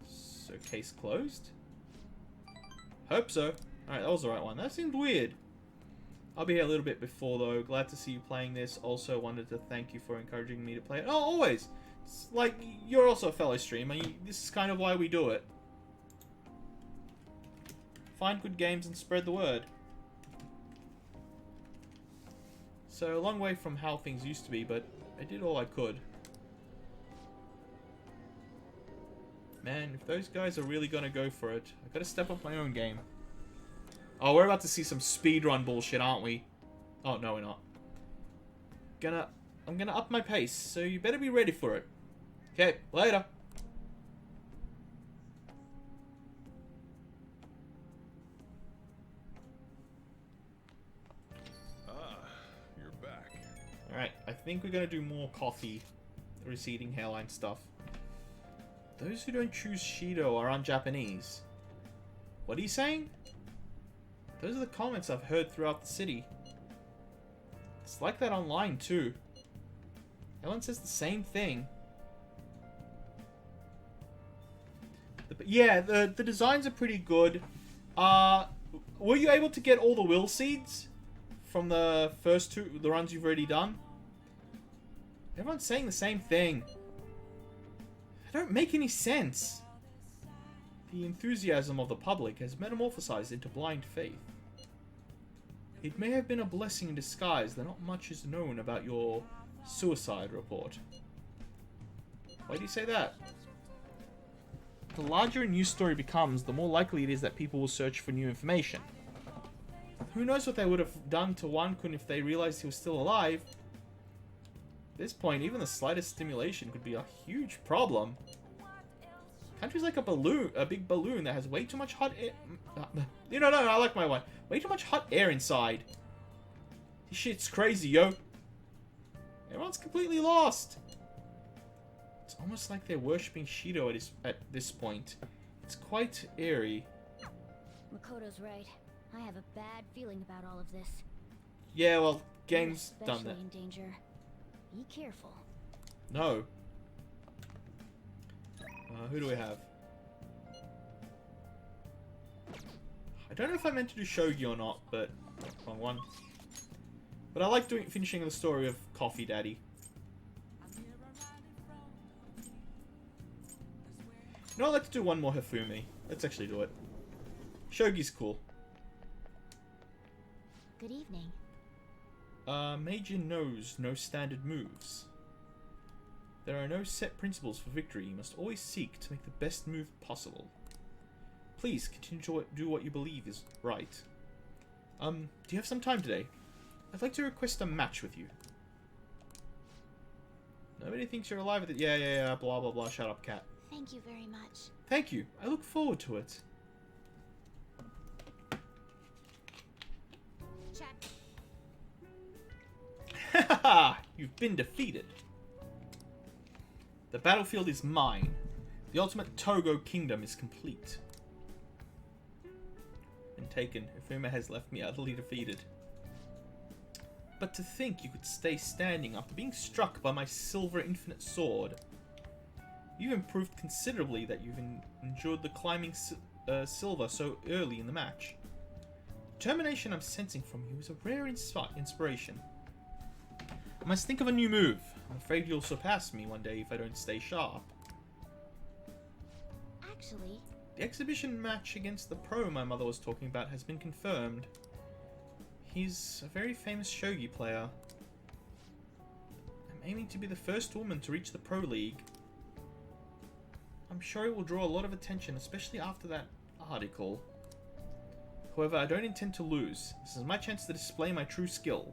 So, case closed? Hope so. Alright, that was the right one. That seemed weird. I'll be here a little bit before, though. Glad to see you playing this. Also, wanted to thank you for encouraging me to play it. Oh, always! It's like, you're also a fellow streamer. This is kind of why we do it. Find good games and spread the word. So, a long way from how things used to be, but I did all I could. Man, if those guys are really gonna go for it, I gotta step up my own game. Oh, we're about to see some speedrun bullshit, aren't we? Oh, no, we're not. I'm gonna up my pace, so you better be ready for it. Okay, later. You're back. Alright, I think we're gonna do more coffee, receding hairline stuff. Those who don't choose Shido are un-Japanese. What are you saying? Those are the comments I've heard throughout the city. It's like that online too. Everyone says the same thing. Yeah, the designs are pretty good. Were you able to get all the will seeds from the first the runs you've already done? Everyone's saying the same thing. They don't make any sense. The enthusiasm of the public has metamorphosized into blind faith. It may have been a blessing in disguise that not much is known about your suicide report. Why do you say that? The larger a news story becomes, the more likely it is that people will search for new information. Who knows what they would have done to Wan-kun if they realized he was still alive? At this point, even the slightest stimulation could be a huge problem. Country's like a big balloon that has way too much hot air. You know, no, I like my one. Way too much hot air inside. This shit's crazy, yo. Everyone's completely lost. It's almost like they're worshipping Shido at this point. It's quite eerie. Makoto's right. I have a bad feeling about all of this. Yeah, well, game's done that. Especially in danger. Be careful. No. Who do we have? I don't know if I meant to do Shogi or not, but wrong one. But I like finishing the story of Coffee Daddy. You know, I'd like to do one more Hifumi. Let's actually do it. Shogi's cool. Good evening. Major knows no standard moves. There are no set principles for victory. You must always seek to make the best move possible. Please continue to do what you believe is right. Do you have some time today? I'd like to request a match with you. Nobody thinks you're alive at the— Yeah, blah, blah, blah. Shut up, cat. Thank you very much. Thank you. I look forward to it. Check. Haha! You've been defeated. The battlefield is mine. The ultimate Togo kingdom is complete. And taken. Ifuma has left me utterly defeated. But to think you could stay standing after being struck by my silver infinite sword. You've improved considerably that you've endured the climbing silver so early in the match. Determination I'm sensing from you is a rare inspiration. I must think of a new move. I'm afraid you'll surpass me one day if I don't stay sharp. Actually, The exhibition match against the pro my mother was talking about has been confirmed. He's a very famous shogi player. I'm aiming to be the first woman to reach the pro league. I'm sure it will draw a lot of attention, especially after that article. However, I don't intend to lose. This is my chance to display my true skill.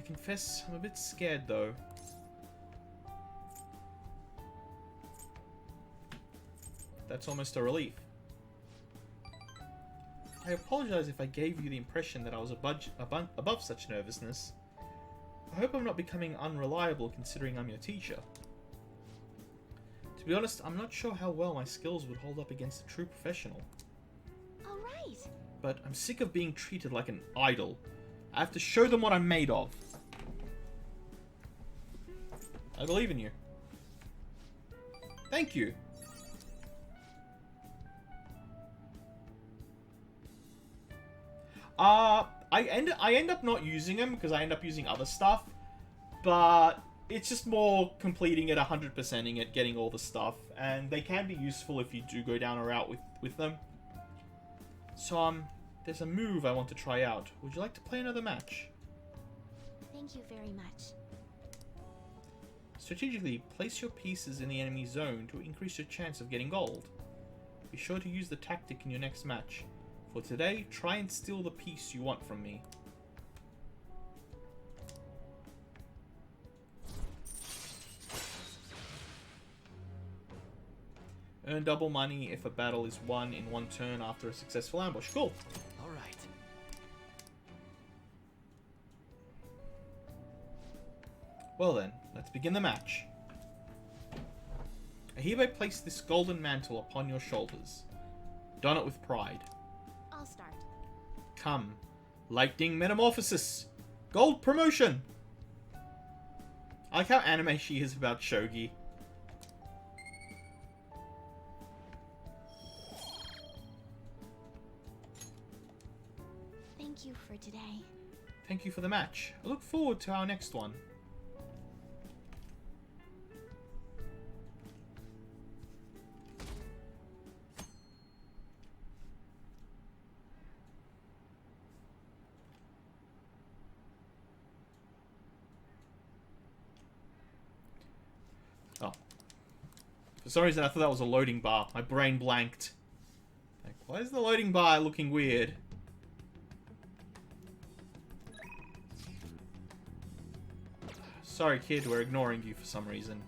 confess I'm a bit scared though. That's almost a relief. I apologize if I gave you the impression that I was above such nervousness. I hope I'm not becoming unreliable considering I'm your teacher. To be honest, I'm not sure how well my skills would hold up against a true professional. Alright. But I'm sick of being treated like an idol. I have to show them what I'm made of. I believe in you. Thank you. I end up not using them because I end up using other stuff, but it's just more completing it, 100%ing it, getting all the stuff, and they can be useful if you do go down a route with them. So there's a move I want to try out. Would you like to play another match? Thank you very much. Strategically, place your pieces in the enemy zone to increase your chance of getting gold. Be sure to use the tactic in your next match. For today, try and steal the piece you want from me. Earn double money if a battle is won in one turn after a successful ambush. Cool. Alright. Well then, let's begin the match. I hereby place this golden mantle upon your shoulders. Don it with pride. I'll start. Come. Lightning Metamorphosis. Gold promotion. I like how anime she is about shogi. Thank you for today. Thank you for the match. I look forward to our next one. Oh. For some reason I thought that was a loading bar. My brain blanked. Like, why is the loading bar looking weird? Sorry, kid, we're ignoring you for some reason.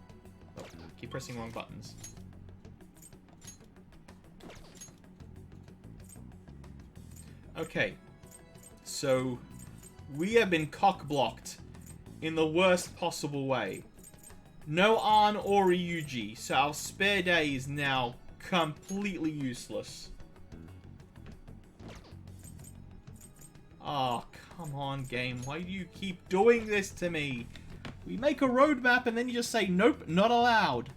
Oh, keep pressing wrong buttons. Okay. So, we have been cock-blocked in the worst possible way. No Arn or Ryuji, so our spare day is now completely useless. Oh, come on, game. Why do you keep doing this to me? We make a roadmap and then you just say, nope, not allowed.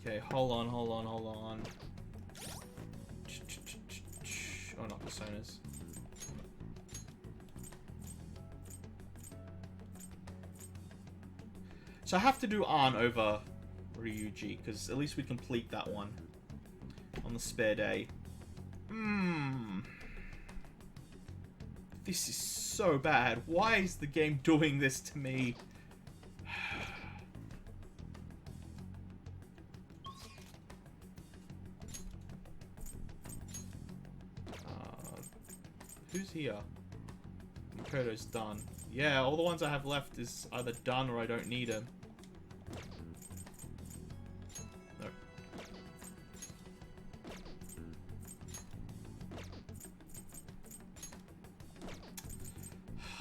Okay, hold on. Oh, not personas. So I have to do Arn over Ryuji, because at least we complete that one on the spare day. This is so bad. Why is the game doing this to me? Who's here? Makoto's done. Yeah, all the ones I have left is either done or I don't need them. No.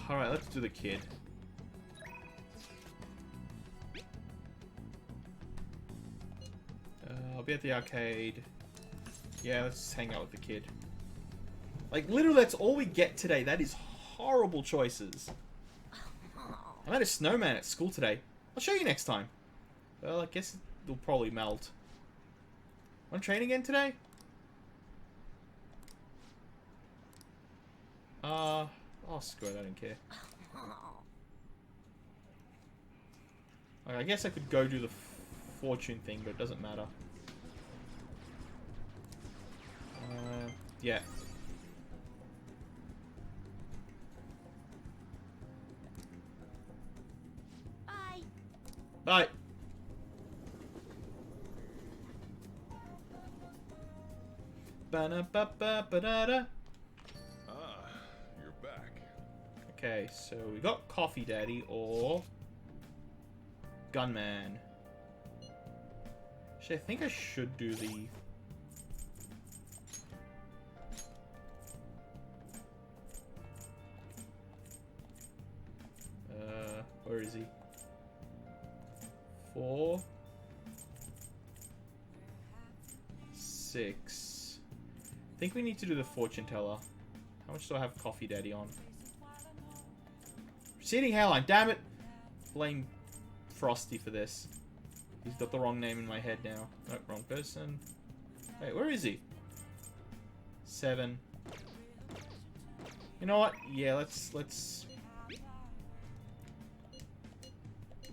Alright, let's do the kid. I'll be at the arcade. Yeah, let's just hang out with the kid. Like, literally, that's all we get today. That is horrible choices. I met a snowman at school today. I'll show you next time. Well, I guess it'll probably melt. Want to train again today? Oh, screw it. I don't care. I guess I could go do the fortune thing, but it doesn't matter. Yeah. Bye. Bye. Ba-da-ba-ba-ba-da-da. Ah, you're back. Okay, so we got Coffee Daddy or Gunman. Actually, I think I should do the... where is he? 4, 6. I think we need to do the fortune teller. How much do I have Coffee Daddy on? Receding hairline, damn it! Blame Frosty for this. He's got the wrong name in my head now. Nope, wrong person. Wait, where is he? 7. You know what? Yeah, let's...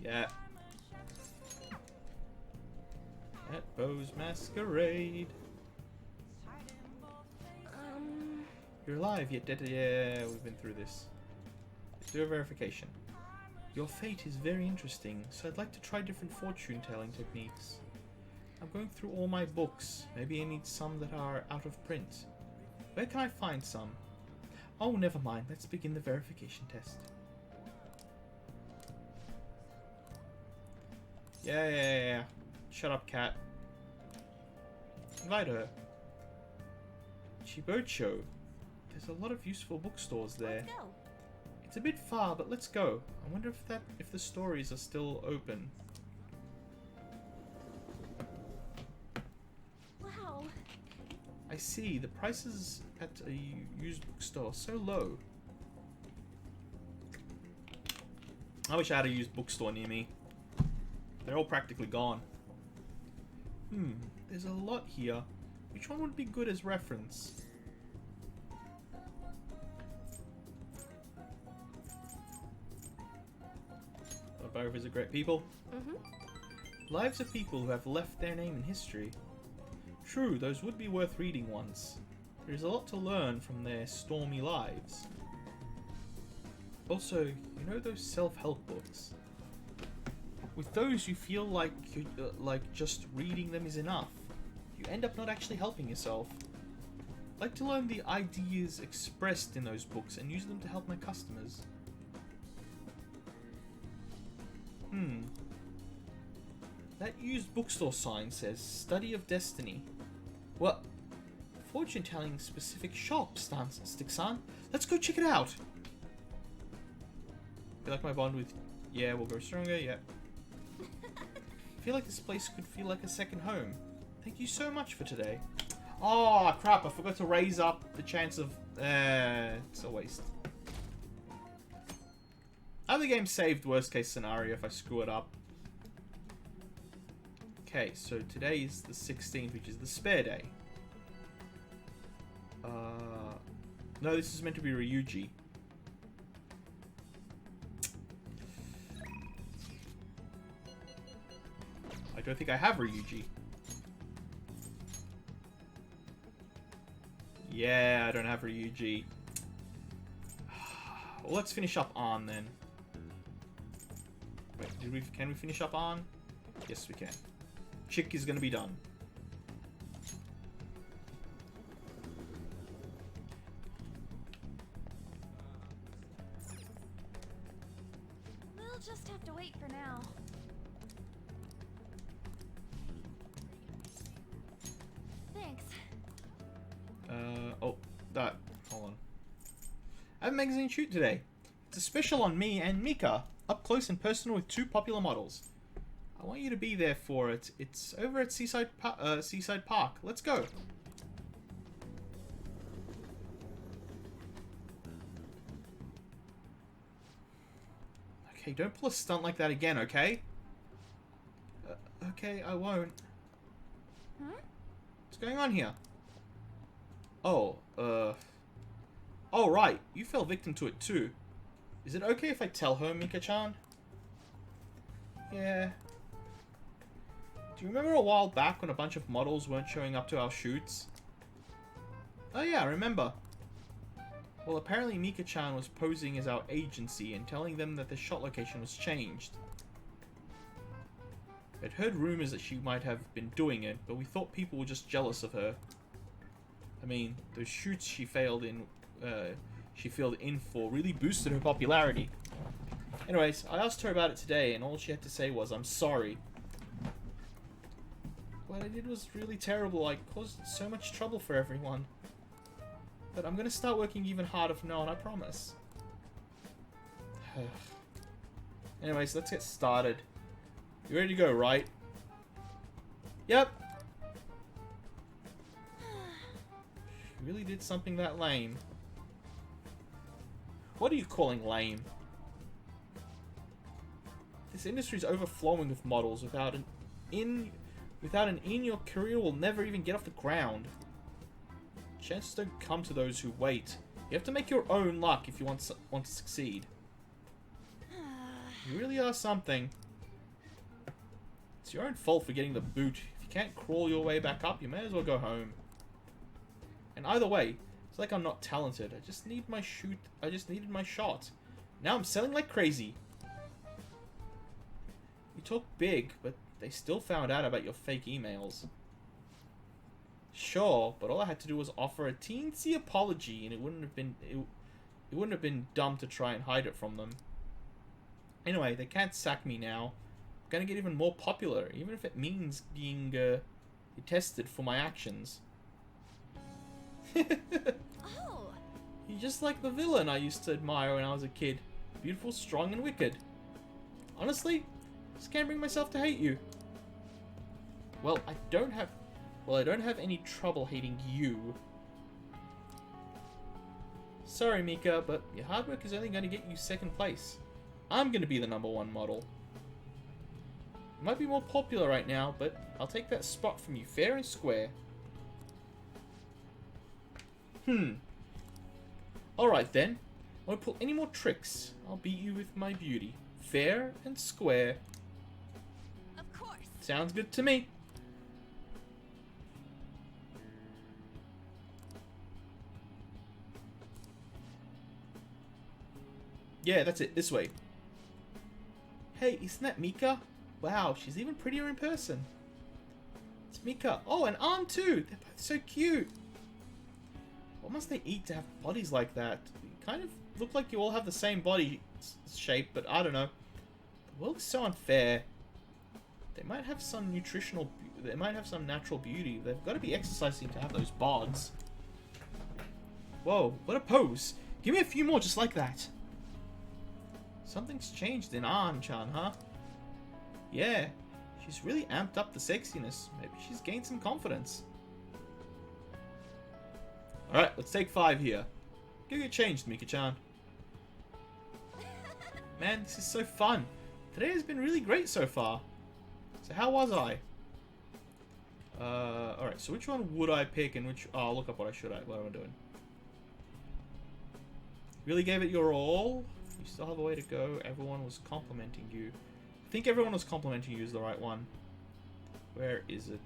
Yeah. At Beau's Masquerade. You're alive, yet dead. Yeah, we've been through this. Let's do a verification. Your fate is very interesting, so I'd like to try different fortune-telling techniques. I'm going through all my books. Maybe I need some that are out of print. Where can I find some? Oh, never mind. Let's begin the verification test. Yeah. Shut up, cat. Invite her. Chibocho. There's a lot of useful bookstores there. Let's go. It's a bit far, but let's go. I wonder if the stories are still open. Wow. I see. The prices at a used bookstore are so low. I wish I had a used bookstore near me. They're all practically gone. There's a lot here. Which one would be good as reference? Autobiographies are great people. Lives of people who have left their name in history. True, those would be worth reading once. There is a lot to learn from their stormy lives. Also, you know those self-help books? With those, you feel like just reading them is enough. You end up not actually helping yourself. I like to learn the ideas expressed in those books and use them to help my customers. That used bookstore sign says Study of Destiny. What? Fortune-telling specific shop, Stick-san. Let's go check it out. Feel like my bond with... Yeah, we'll grow stronger, yeah. I feel like this place could feel like a second home. Thank you so much for today. Oh, crap, I forgot to raise up the chance of... it's a waste. Other game saved worst case scenario if I screw it up. Okay, so today is the 16th, which is the spare day. No, this is meant to be Ryuji. I don't think I have Ryuji. Yeah, I don't have Ryuji. Well, let's finish up on then. Wait, can we finish up on? Yes, we can. Chick is gonna be done. We'll just have to wait for now. Thanks. Oh, that. Hold on. I have a magazine shoot today. It's a special on me and Mika, up close and personal with 2 popular models. I want you to be there for it. It's over at Seaside Park. Let's go. Okay, don't pull a stunt like that again, okay? Okay, I won't. What's going on here? Oh, oh, right. You fell victim to it too. Is it okay if I tell her, Mika-chan? Yeah. Do you remember a while back when a bunch of models weren't showing up to our shoots? Oh yeah, I remember. Well, apparently Mika-chan was posing as our agency and telling them that the shot location was changed. I'd heard rumors that she might have been doing it, but we thought people were just jealous of her. I mean, those shoots she failed in, she filled in for really boosted her popularity. Anyways, I asked her about it today, and all she had to say was, "I'm sorry. What I did was really terrible. I caused so much trouble for everyone. But I'm gonna start working even harder from now on, I promise." Anyways, let's get started. You ready to go, right? Yep. She really did something that lame. What are you calling lame? This industry is overflowing with models. Without an in, your career will never even get off the ground. Chances don't come to those who wait. You have to make your own luck if you want to succeed. You really are something. It's your own fault for getting the boot. If you can't crawl your way back up, you may as well go home. And either way, it's like I'm not talented. I just needed my shot. Now I'm selling like crazy. You talk big, but they still found out about your fake emails. Sure, but all I had to do was offer a teensy apology, and it wouldn't have been dumb to try and hide it from them. Anyway, they can't sack me now. I'm gonna get even more popular, even if it means being detested for my actions. Oh, You're just like the villain I used to admire when I was a kid. Beautiful, strong, and wicked. Honestly, I just can't bring myself to hate you. Well, I don't have any trouble hating you. Sorry, Mika, but your hard work is only going to get you second place. I'm going to be the #1 model. You might be more popular right now, but I'll take that spot from you fair and square. Alright then. I won't pull any more tricks. I'll beat you with my beauty. Fair and square. of course. Sounds good to me. Yeah, that's it. This way. Hey, isn't that Mika? Wow, she's even prettier in person. It's Mika. Oh, and Arm too. They're both so cute. What must they eat to have bodies like that? You kind of look like you all have the same body shape, but I don't know. The world is so unfair. They might have some they might have some natural beauty. They've got to be exercising to have those bods. Whoa, what a pose. Give me a few more just like that. Something's changed in An-chan, huh? Yeah, she's really amped up the sexiness. Maybe she's gained some confidence. Alright, let's take 5 here. Go get changed, Mika-chan. Man, this is so fun. Today has been really great so far. So how was I? Alright, so which one would I pick and which... Oh, I'll look up what am I doing? Really gave it your all? You still have a way to go. Everyone was complimenting you. I think everyone was complimenting you is the right one. Where is it?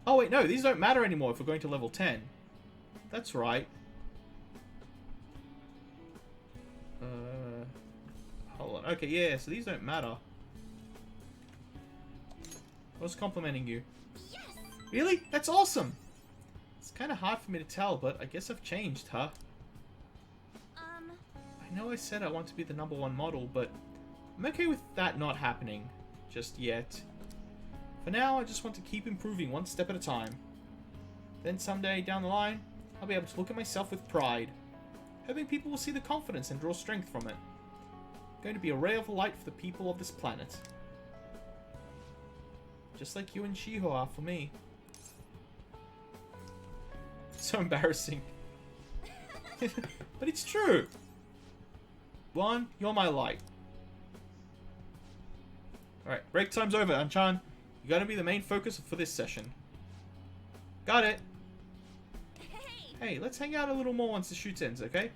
Oh wait, no, these don't matter anymore if we're going to level 10. That's right. Hold on. Okay, yeah, so these don't matter. I was complimenting you. Yes. Really? That's awesome! It's kind of hard for me to tell, but I guess I've changed, huh? I know I said I want to be the #1 model, but I'm okay with that not happening just yet. For now, I just want to keep improving one step at a time. Then someday down the line, I'll be able to look at myself with pride, hoping people will see the confidence and draw strength from it. I'm going to be a ray of light for the people of this planet. Just like you and Shiho are for me. So embarrassing. But it's true. One, you're my light. Alright, break time's over, An-chan. You gotta be the main focus for this session. Got it. Hey, let's hang out a little more once the shoot ends, okay?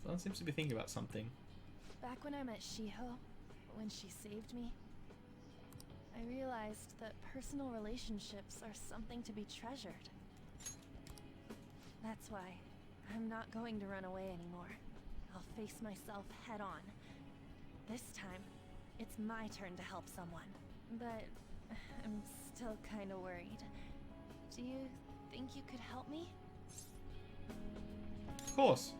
Someone seems to be thinking about something. Back when I met Shiho, when she saved me, I realized that personal relationships are something to be treasured. That's why I'm not going to run away anymore. I'll face myself head on. This time, it's my turn to help someone. But I'm still kind of worried. Do you think you could help me? Of course.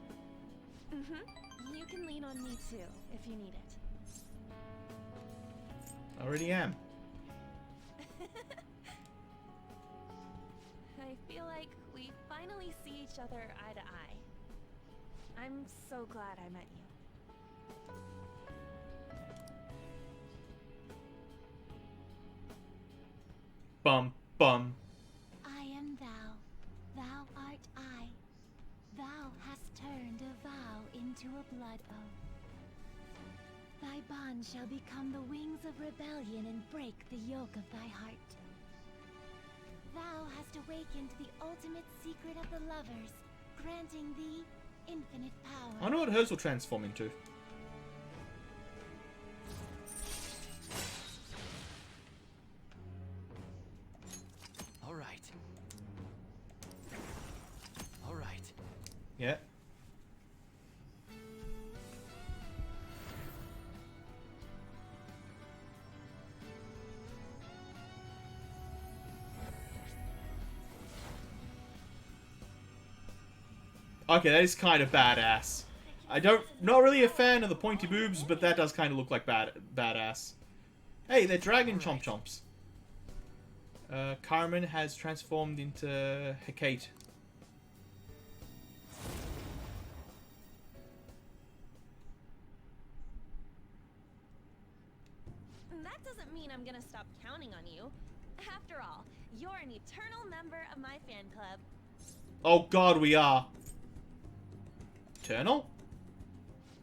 Mm-hmm. You can lean on me too, if you need it. I already am. I feel like we finally see each other eye to eye. I'm so glad I met you. Bum, bum. I am thou, thou art I. Thou hast turned a vow into a blood oath. Thy bond shall become the wings of rebellion and break the yoke of thy heart. Thou hast awakened the ultimate secret of the lovers, granting thee infinite power. I know what hers will transform into. All right. All right. Yeah. Okay, that is kind of badass. Not really a fan of the pointy boobs, but that does kind of look like badass. Hey, they're dragon chomp chomps. Carmen has transformed into Hecate. That doesn't mean I'm gonna stop counting on you. After all, you're an eternal member of my fan club. Oh god, we are. Eternal?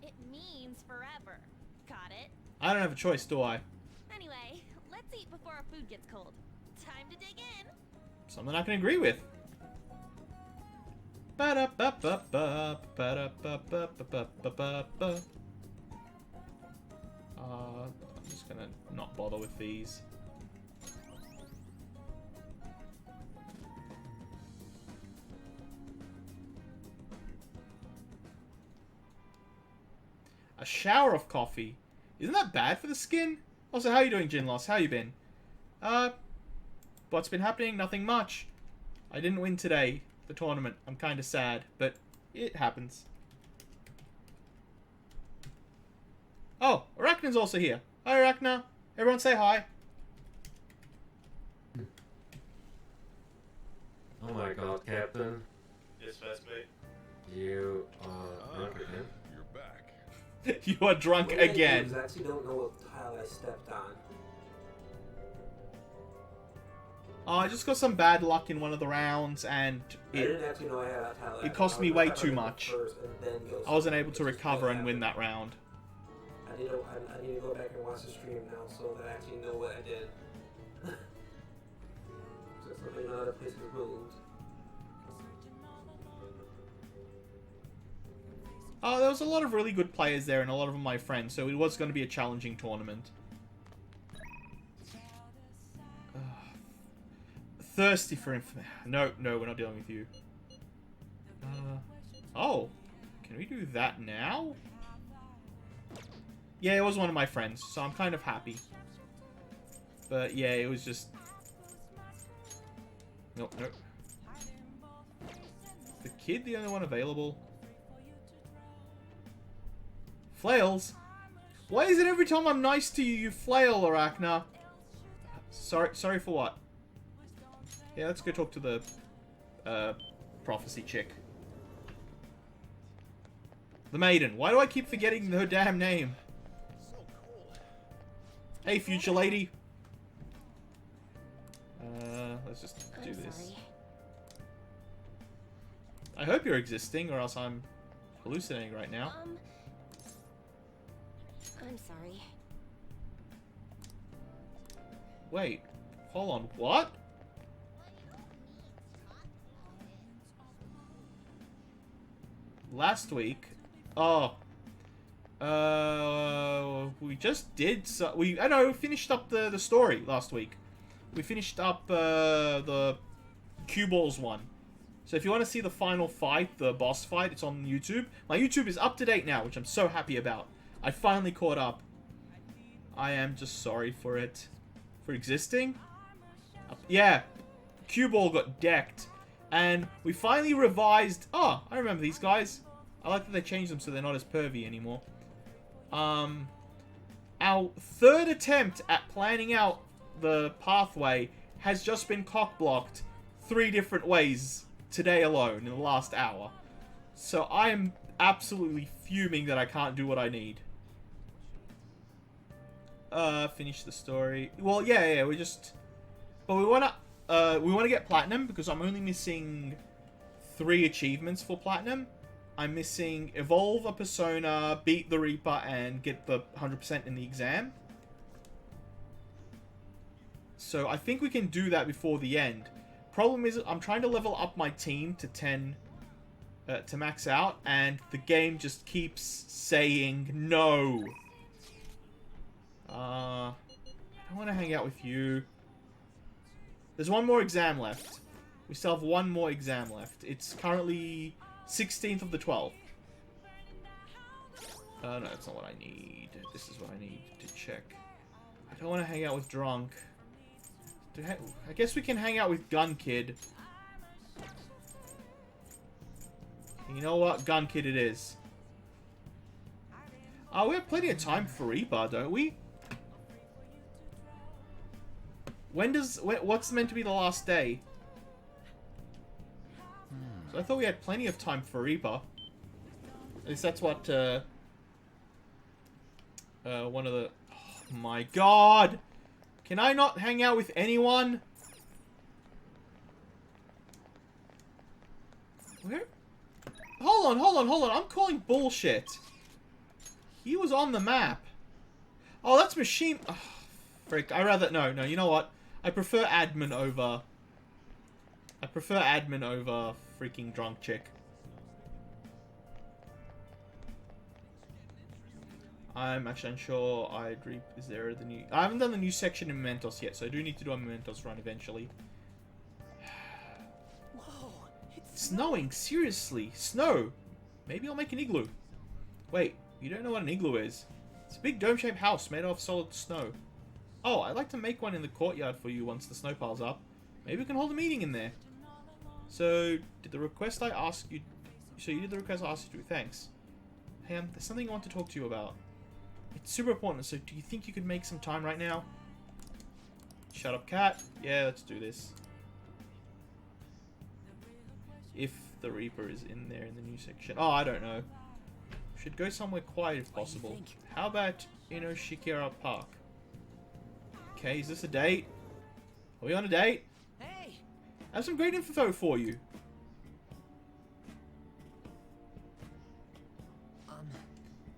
It means forever. Got it? I don't have a choice, do I? Anyway, let's eat before our food gets cold. Time to dig in. Something I can agree with. Ba-da-ba-ba-ba, ba-da-ba-ba-ba-ba-ba-ba. I'm just gonna not bother with these. A shower of coffee. Isn't that bad for the skin? Also, how you doing, Jinlos? How you been? What's been happening? Nothing much. I didn't win today, the tournament. I'm kind of sad, but it happens. Oh, Arachna's also here. Hi, Arachna. Everyone say hi. Oh my god, Captain. Yes, first mate. You are drunk again? You're back. You are drunk What I again. do is I actually don't know what tile I stepped on. I just got some bad luck in one of the rounds, and I didn't actually know I had that tile. it cost me way too much. I wasn't able to Which is recover what and win happened. that round. I need to go back and watch the stream now so that I actually know what I did. Just so that other places moved. Oh, there was a lot of really good players there, and a lot of them my friends, so it was going to be a challenging tournament. Thirsty for information. No, we're not dealing with you. Oh, can we do that now? Yeah, it was one of my friends, so I'm kind of happy. But yeah, it was just... Nope. Is the kid the only one available? Flails? Why is it every time I'm nice to you, you flail, Arachna? Sorry for what? Yeah, let's go talk to the prophecy chick. The maiden. Why do I keep forgetting her damn name? Hey, future lady. Let's just do I'm this. sorry. I hope you're existing, or else I'm hallucinating right now. I'm sorry. Wait, hold on, what? Last week? Oh. We just did so... we finished up the story last week. We finished up, the Cue Balls one. So if you want to see the final fight, the boss fight, it's on YouTube. My YouTube is up to date now, which I'm so happy about. I finally caught up. I am just sorry for it. For existing. Yeah. Cue Ball got decked. And we finally revised... Oh, I remember these guys. I like that they changed them so they're not as pervy anymore. Our third attempt at planning out the pathway has just been cock-blocked 3 different ways today alone in the last hour. So I am absolutely fuming that I can't do what I need. Finish the story. Well, yeah, we just... But we wanna get platinum because I'm only missing 3 achievements for platinum. I'm missing evolve a persona, beat the Reaper, and get the 100% in the exam. So I think we can do that before the end. Problem is, I'm trying to level up my team to 10 to max out, and the game just keeps saying no. I don't want to hang out with you. There's one more exam left. We still have one more exam left. It's currently 16th of the 12th. No, that's not what I need. This is what I need to check. I don't want to hang out with Drunk. I guess we can hang out with Gun Kid. You know what? Gun Kid it is. Oh, we have plenty of time for Reaper, don't we? What's meant to be the last day? So I thought we had plenty of time for Reaper. At least that's what, one of the... Oh my god! Can I not hang out with anyone? Where? Hold on. I'm calling bullshit. He was on the map. Oh, that's machine... Oh, frick. I rather... No, you know what? I prefer admin over freaking Drunk Chick. I'm actually unsure. Is there the new... I haven't done the new section in Mementos yet, so I do need to do a Mementos run eventually. Whoa, It's snowing, seriously. Snow. Maybe I'll make an igloo. Wait, you don't know what an igloo is? It's a big dome-shaped house made of solid snow. Oh, I'd like to make one in the courtyard for you once the snow piles up. Maybe we can hold a meeting in there. So, did the request I asked you... So you did the request I asked you to do. Thanks. Hey, there's something I want to talk to you about. It's super important, so do you think you could make some time right now? Shut up, cat. Yeah, let's do this. If the Reaper is in there in the new section. Oh, I don't know. Should go somewhere quiet if possible. How about Inoshikira Park? Okay, is this a date? Are we on a date? Hey! I have some great info for you.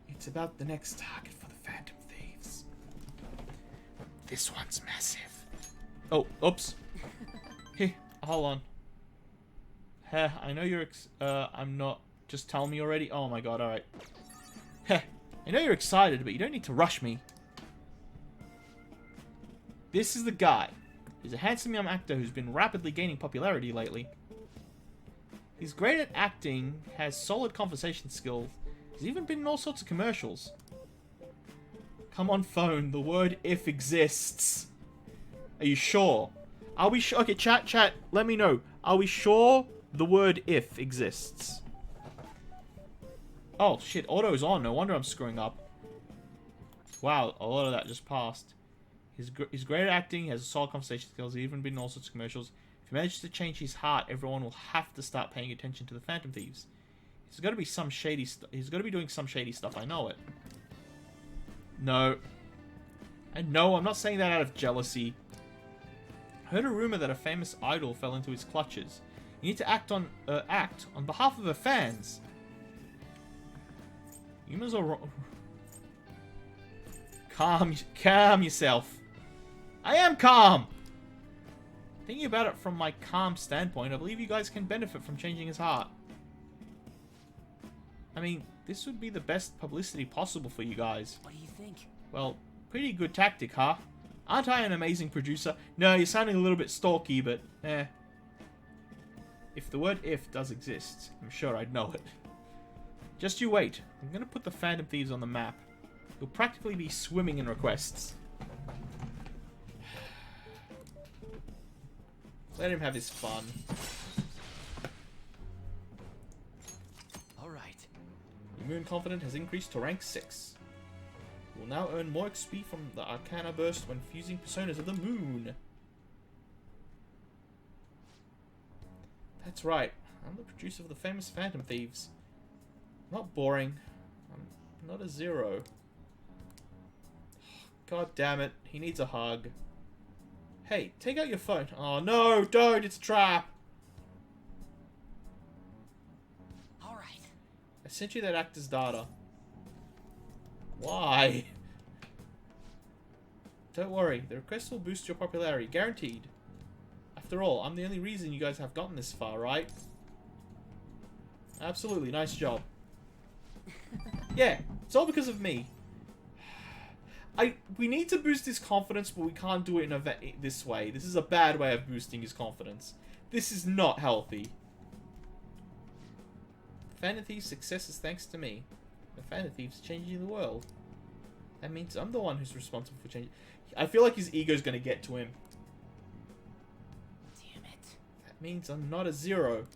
It's about the next target for the Phantom Thieves. This one's massive. Oh, oops. Hey, hold on. Heh, I know you're I'm not... Just tell me already? Oh my god, alright. Heh, I know you're excited, but you don't need to rush me. This is the guy. He's a handsome young actor who's been rapidly gaining popularity lately. He's great at acting, has solid conversation skills, he's even been in all sorts of commercials. Come on phone, the word if exists. Are you sure? Are we sure? Okay, chat, let me know. Are we sure the word if exists? Oh shit, auto's on, no wonder I'm screwing up. Wow, a lot of that just passed. He's great at acting, he has solid conversation skills, he's even been in all sorts of commercials. If he manages to change his heart, everyone will have to start paying attention to the Phantom Thieves. He's got to be some shady stuff. He's got to be doing some shady stuff, I know it. No. And no, I'm not saying that out of jealousy. I heard a rumor that a famous idol fell into his clutches. You need to act on behalf of the fans. Humans are wrong. Calm yourself. I am calm! Thinking about it from my calm standpoint, I believe you guys can benefit from changing his heart. I mean, this would be the best publicity possible for you guys. What do you think? Well, pretty good tactic, huh? Aren't I an amazing producer? No, you're sounding a little bit stalky, but eh. If the word if does exist, I'm sure I'd know it. Just you wait. I'm gonna put the Phantom Thieves on the map. You'll practically be swimming in requests. Let him have his fun. Alright. Your Moon Confident has increased to rank 6. You will now earn more XP from the Arcana Burst when fusing personas of the Moon. That's right. I'm the producer of the famous Phantom Thieves. I'm not boring. I'm not a zero. God damn it. He needs a hug. Hey, take out your phone. Oh no, don't. It's a trap. Alright. I sent you that actor's data. Why? Don't worry. The request will boost your popularity. Guaranteed. After all, I'm the only reason you guys have gotten this far, right? Absolutely. Nice job. Yeah, it's all because of me. We need to boost his confidence, but we can't do it in this way. This is a bad way of boosting his confidence. This is not healthy. Phantom Thief's success is thanks to me. The Phantom Thief's changing the world. That means I'm the one who's responsible for changing. I feel like his ego's gonna get to him. Damn it. That means I'm not a zero.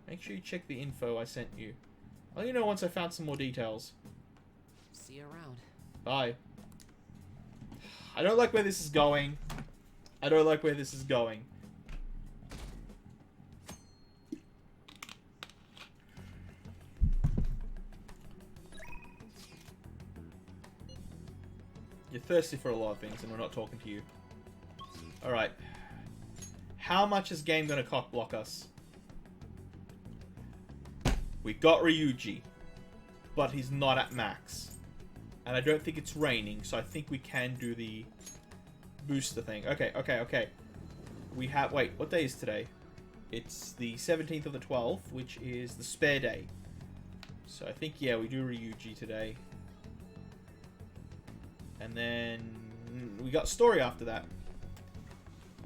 Make sure you check the info I sent you. I'll let you know once I found some more details. See you around. Bye. I don't like where this is going. I don't like where this is going. You're thirsty for a lot of things, and we're not talking to you. Alright. How much is game gonna cock block us? We got Ryuji, but he's not at max. And I don't think it's raining, so I think we can do the booster thing. Okay. We have... Wait, what day is today? It's the 17th of the 12th, which is the spare day. So I think, yeah, we do Ryuji today. And then we got story after that.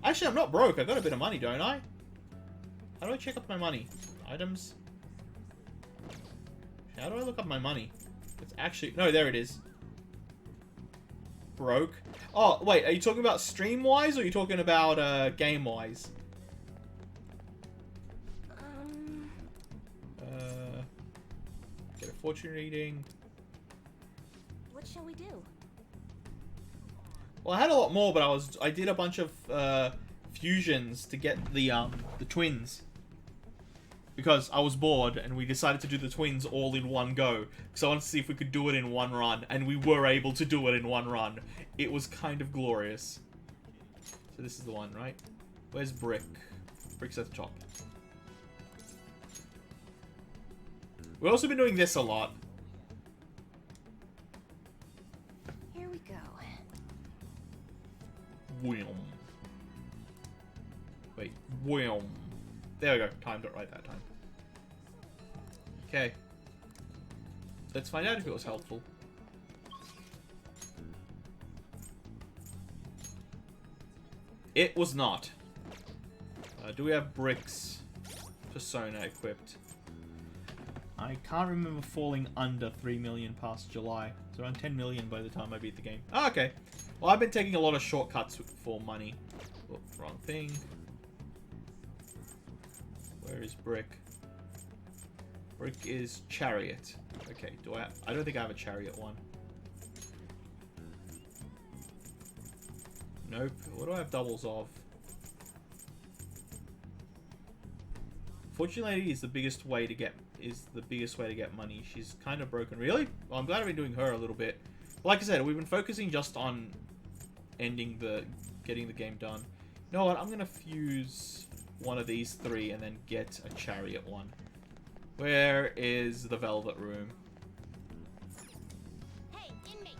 Actually, I'm not broke. I got a bit of money, don't I? How do I check up my money? Items... How do I look up my money? It's actually... No, there it is. Broke. Oh, wait. Are you talking about stream-wise or are you talking about game-wise? Get a fortune reading. What shall we do? Well, I had a lot more, but I did a bunch of fusions to get the twins. Because I was bored, and we decided to do the twins all in one go. Because I wanted to see if we could do it in one run, and we were able to do it in one run. It was kind of glorious. So this is the one, right? Where's Brick? Brick's at the top. We've also been doing this a lot. Here we go. Wham. Wait, wham. There we go. Timed it right that time. Okay. Let's find out if it was helpful. It was not. Do we have Brick's persona equipped? I can't remember falling under 3 million past July. It's around 10 million by the time I beat the game. Oh, okay. Well, I've been taking a lot of shortcuts for money. Oh, wrong thing. Where is Brick? Brick is Chariot. Okay, I don't think I have a Chariot one. Nope. What do I have doubles of? Fortune Lady is the biggest way to get money. She's kind of broken. Really? Well, I'm glad I've been doing her a little bit. Like I said, we've been focusing just on getting the game done. You know what? I'm gonna fuse one of these three and then get a Chariot one. Where is the Velvet Room? Hey, inmates!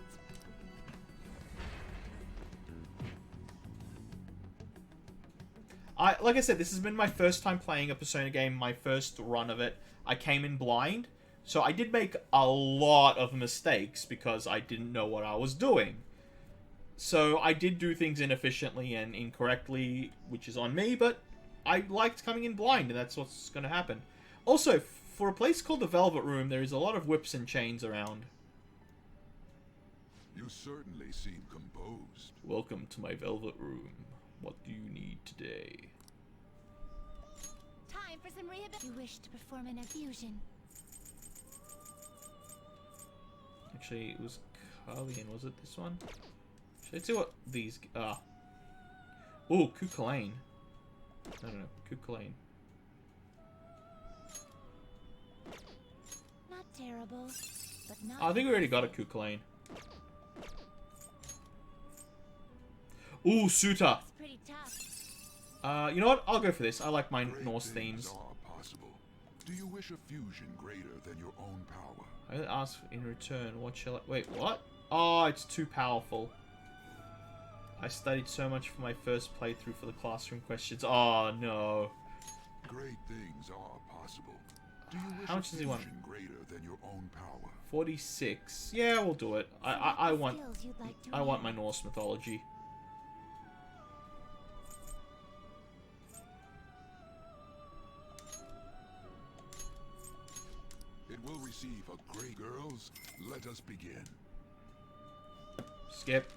Like I said, this has been my first time playing a Persona game, my first run of it. I came in blind, so I did make a lot of mistakes because I didn't know what I was doing. So I did do things inefficiently and incorrectly, which is on me, but I liked coming in blind, and that's what's going to happen. Also, for a place called the Velvet Room, there is a lot of whips and chains around. You certainly seem composed. Welcome to my Velvet Room. What do you need today? Time for some rehabilitation. You wish to perform an infusion. Actually, it was Carlian, was it this one? Let's see what these are. Ooh, Cuculain. No, Cuculain. Not terrible, but not. I think we already got a Cuculain. Ooh, Suta. It's pretty tough. You know what? I'll go for this. I like my Great Norse things themes. are possible. Do you wish a fusion greater than your own power? I ask in return. What shall I... Wait, what? Oh, it's too powerful. I studied so much for my first playthrough for the classroom questions. Oh, no. Great things are possible. Do you wish How a much does he want? fusion greater than your own power? 46. Yeah, we'll do it. I want... Skills you'd like to I want my learn. Norse mythology. It will receive a great girls. Let us begin. Skip.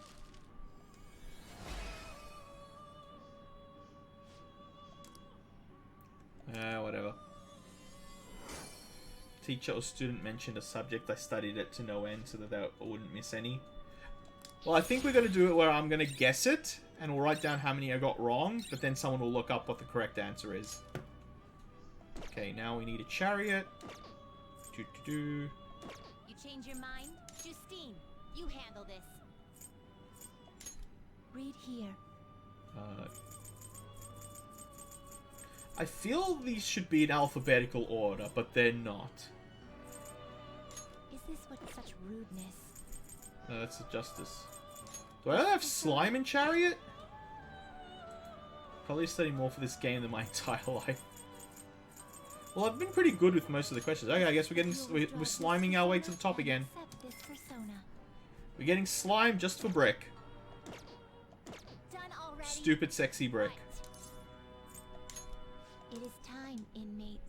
Whatever. Teacher or student mentioned a subject. I studied it to no end so that I wouldn't miss any. Well, I think we're going to do it where I'm going to guess it, and we'll write down how many I got wrong, but then someone will look up what the correct answer is. Okay, now we need a chariot. You change your mind? Justine, you handle this. Read here. I feel these should be in alphabetical order, but they're not. Is this what such rudeness? No, that's the justice. Do I have slime in chariot? Probably studying more for this game than my entire life. Well, I've been pretty good with most of the questions. Okay, I guess we're sliming our way to the top again. Accept this persona. We're getting slime just for brick. Done already? Stupid, sexy brick. Right. It is time, inmate.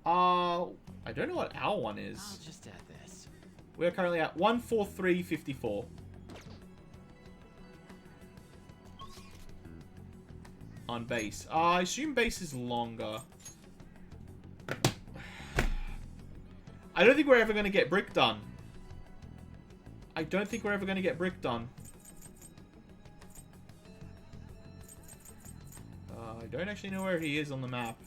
I don't know what our one is. I'll just add this. We're currently at 143.54. On base. I assume base is longer. I don't think we're ever going to get brick done. I don't think we're ever going to get brick done. I don't actually know where he is on the map.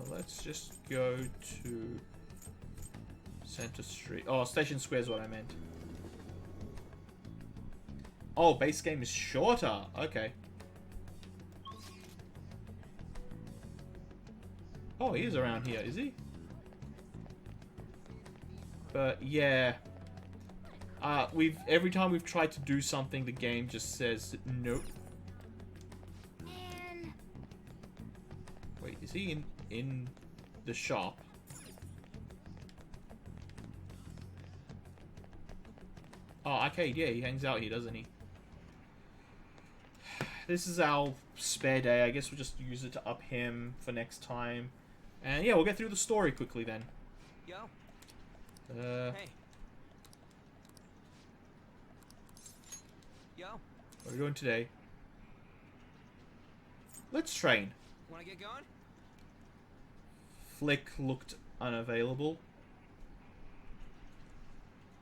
Let's just go to Center Street. Oh, Station Square is what I meant. Oh, base game is shorter. Okay. Oh, he is around here, is he? But yeah. Every time we've tried to do something, the game just says nope. Man. Wait, is he in the shop? Oh, arcade, yeah, he hangs out here, doesn't he? This is our spare day. I guess we'll just use it to up him for next time. And yeah, we'll get through the story quickly then. Yo. Hey. Yo. What are we doing today? Let's train. Wanna get going? Flick looked unavailable.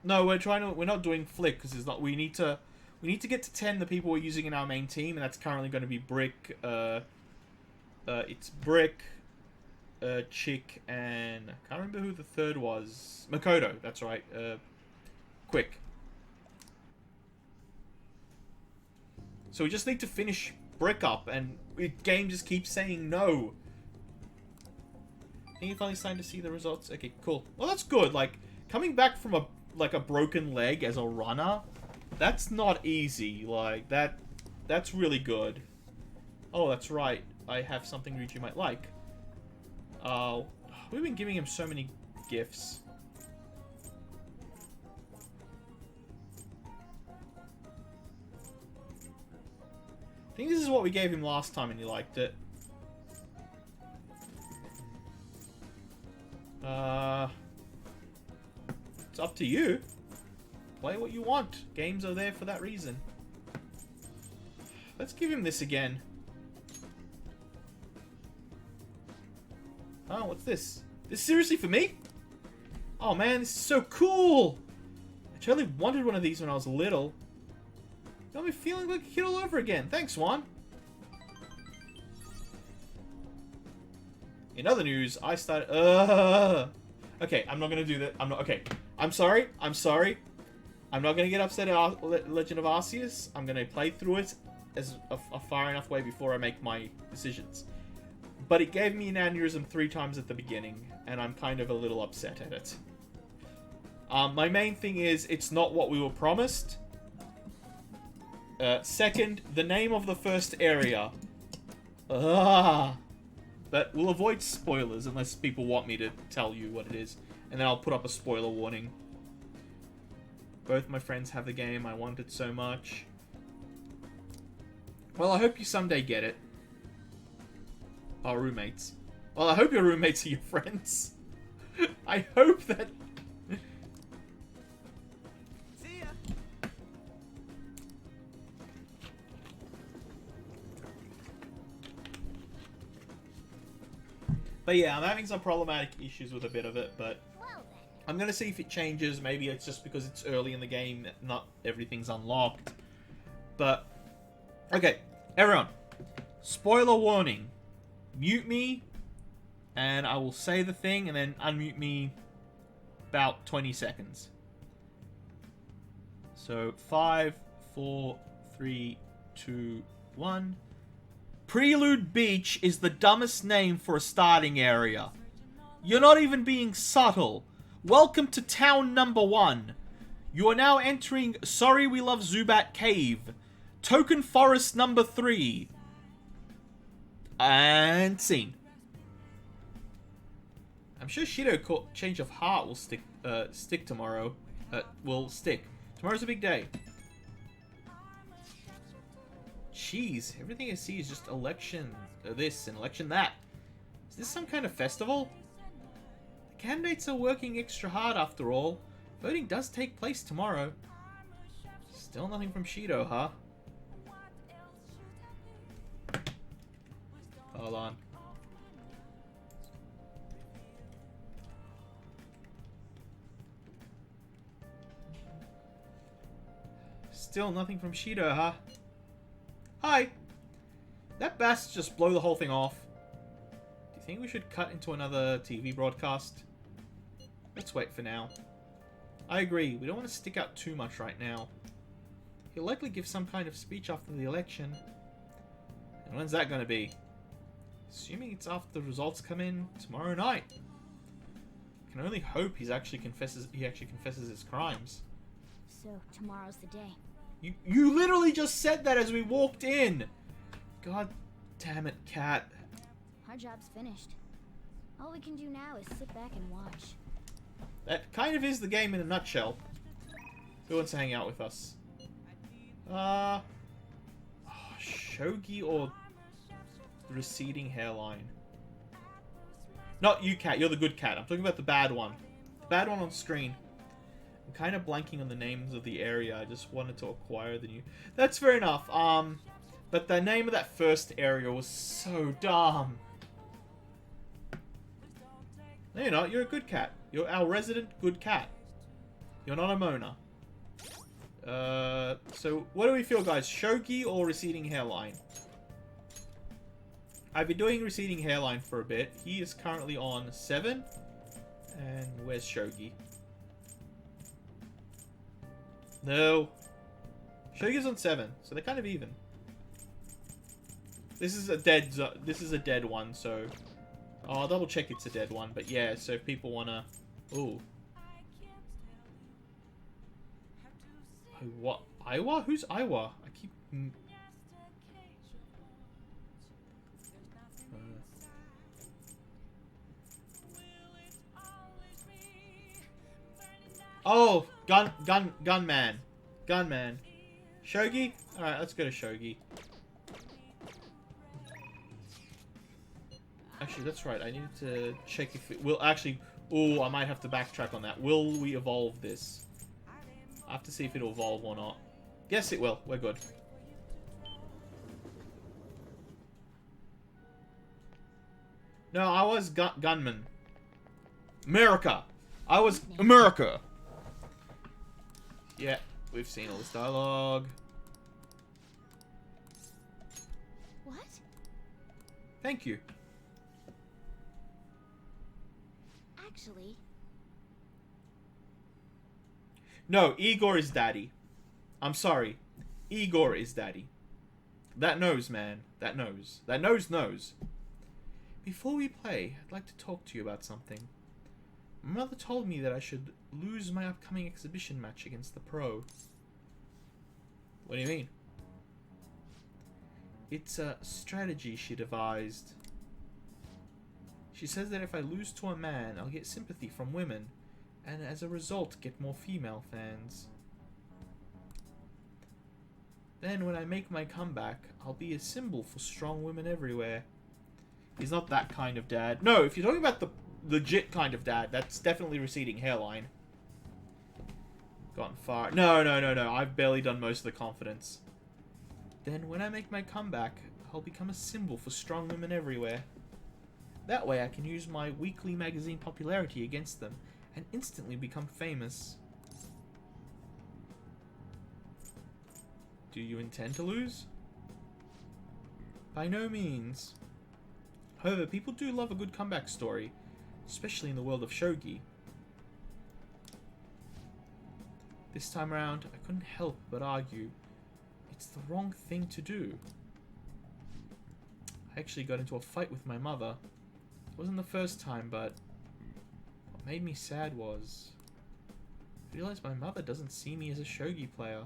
No, we're not doing Flick because it's not. We need to get to 10 the people we're using in our main team, and that's currently going to be Brick. It's Brick, Chick, and I can't remember who the third was. Makoto. That's right. Quick. So we just need to finish Brick up, and the game just keeps saying no. And you're finally starting to see the results. Okay, cool. Well, that's good. Like coming back from a broken leg as a runner, that's not easy. Like that's really good. Oh, that's right. I have something Ryuji might like. We've been giving him so many gifts. I think this is what we gave him last time and he liked it. It's up to you. Play what you want. Games are there for that reason. Let's give him this again. Oh, what's this? This is seriously for me? Oh man, this is so cool! I totally wanted one of these when I was little. Got me feeling like a kid all over again. Thanks, Juan. In other news, I started... Okay, I'm not gonna do that. I'm not... Okay. I'm sorry. I'm sorry. I'm not gonna get upset at Legend of Arceus. I'm gonna play through it as a far enough way before I make my decisions. But it gave me an aneurysm 3 times at the beginning, and I'm kind of a little upset at it. My main thing is, it's not what we were promised. Second, the name of the first area. But we'll avoid spoilers unless people want me to tell you what it is. And then I'll put up a spoiler warning. Both my friends have the game. I want it so much. Well, I hope you someday get it. Our roommates. Well, I hope your roommates are your friends. I hope that... See ya. But yeah, I'm having some problematic issues with a bit of it, but I'm gonna see if it changes. Maybe it's just because it's early in the game, not everything's unlocked. But, okay, everyone, spoiler warning. Mute me, and I will say the thing, and then unmute me about 20 seconds. So, 5, 4, 3, 2, 1... Prelude Beach is the dumbest name for a starting area. You're not even being subtle. Welcome to town number 1. You are now entering Sorry We Love Zubat Cave. Token Forest number 3. And scene. I'm sure Shido Change of Heart will stick tomorrow. Will stick. Tomorrow's a big day. Jeez, everything I see is just election this and election that. Is this some kind of festival? The candidates are working extra hard after all. Voting does take place tomorrow. Still nothing from Shido, huh? Hold on. Still nothing from Shido, huh? Hi! That bass just blow the whole thing off. Do you think we should cut into another TV broadcast? Let's wait for now. I agree, we don't want to stick out too much right now. He'll likely give some kind of speech after the election. And when's that going to be? Assuming it's after the results come in tomorrow night. I can only hope he actually confesses his crimes. So, tomorrow's the day. You literally just said that as we walked in. God damn it, Cat. Our job's finished. All we can do now is sit back and watch. That kind of is the game in a nutshell. Who wants to hang out with us? Shogi or receding hairline? Not you, Cat. You're the good cat. I'm talking about the bad one. The bad one on screen. I'm kind of blanking on the names of the area. I just wanted to acquire the new... That's fair enough. But the name of that first area was so dumb. No, you're not. You're a good cat. You're our resident good cat. You're not a Mona. So what do we feel, guys? Shogi or receding hairline? I've been doing receding hairline for a bit. He is currently on 7. And where's Shogi? No. Shogi's on 7, so they're kind of even. This is a dead one, so I'll double check it's a dead one. But yeah, so if people wanna, ooh, what? Iwa? Who's Iwa? I keep. Oh, Gunman. Shogi? Alright, let's go to Shogi. Actually, that's right. I need to check if it will actually... Oh, I might have to backtrack on that. Will we evolve this? I have to see if it'll evolve or not. Yes, it will. We're good. No, I was gunman. America! I was America! Yeah, we've seen all this dialogue. What? Thank you. Actually, No, Igor is daddy. I'm sorry. Igor is daddy. That knows, man. That knows. That knows. Before we play, I'd like to talk to you about something. My mother told me that I should lose my upcoming exhibition match against the pro. What do you mean? It's a strategy she devised. She says that if I lose to a man, I'll get sympathy from women, and as a result, get more female fans. Then, when I make my comeback, I'll be a symbol for strong women everywhere. He's not that kind of dad. No, if you're talking about the legit kind of dad, that's definitely receding hairline. Gotten far. No. I've barely done most of the confidence. Then, when I make my comeback, I'll become a symbol for strong women everywhere. That way I can use my weekly magazine popularity against them and instantly become famous. Do you intend to lose? By no means. However, people do love a good comeback story, especially in the world of shogi. This time around, I couldn't help but argue. It's the wrong thing to do. I actually got into a fight with my mother. It wasn't the first time, but what made me sad was I realized my mother doesn't see me as a shogi player.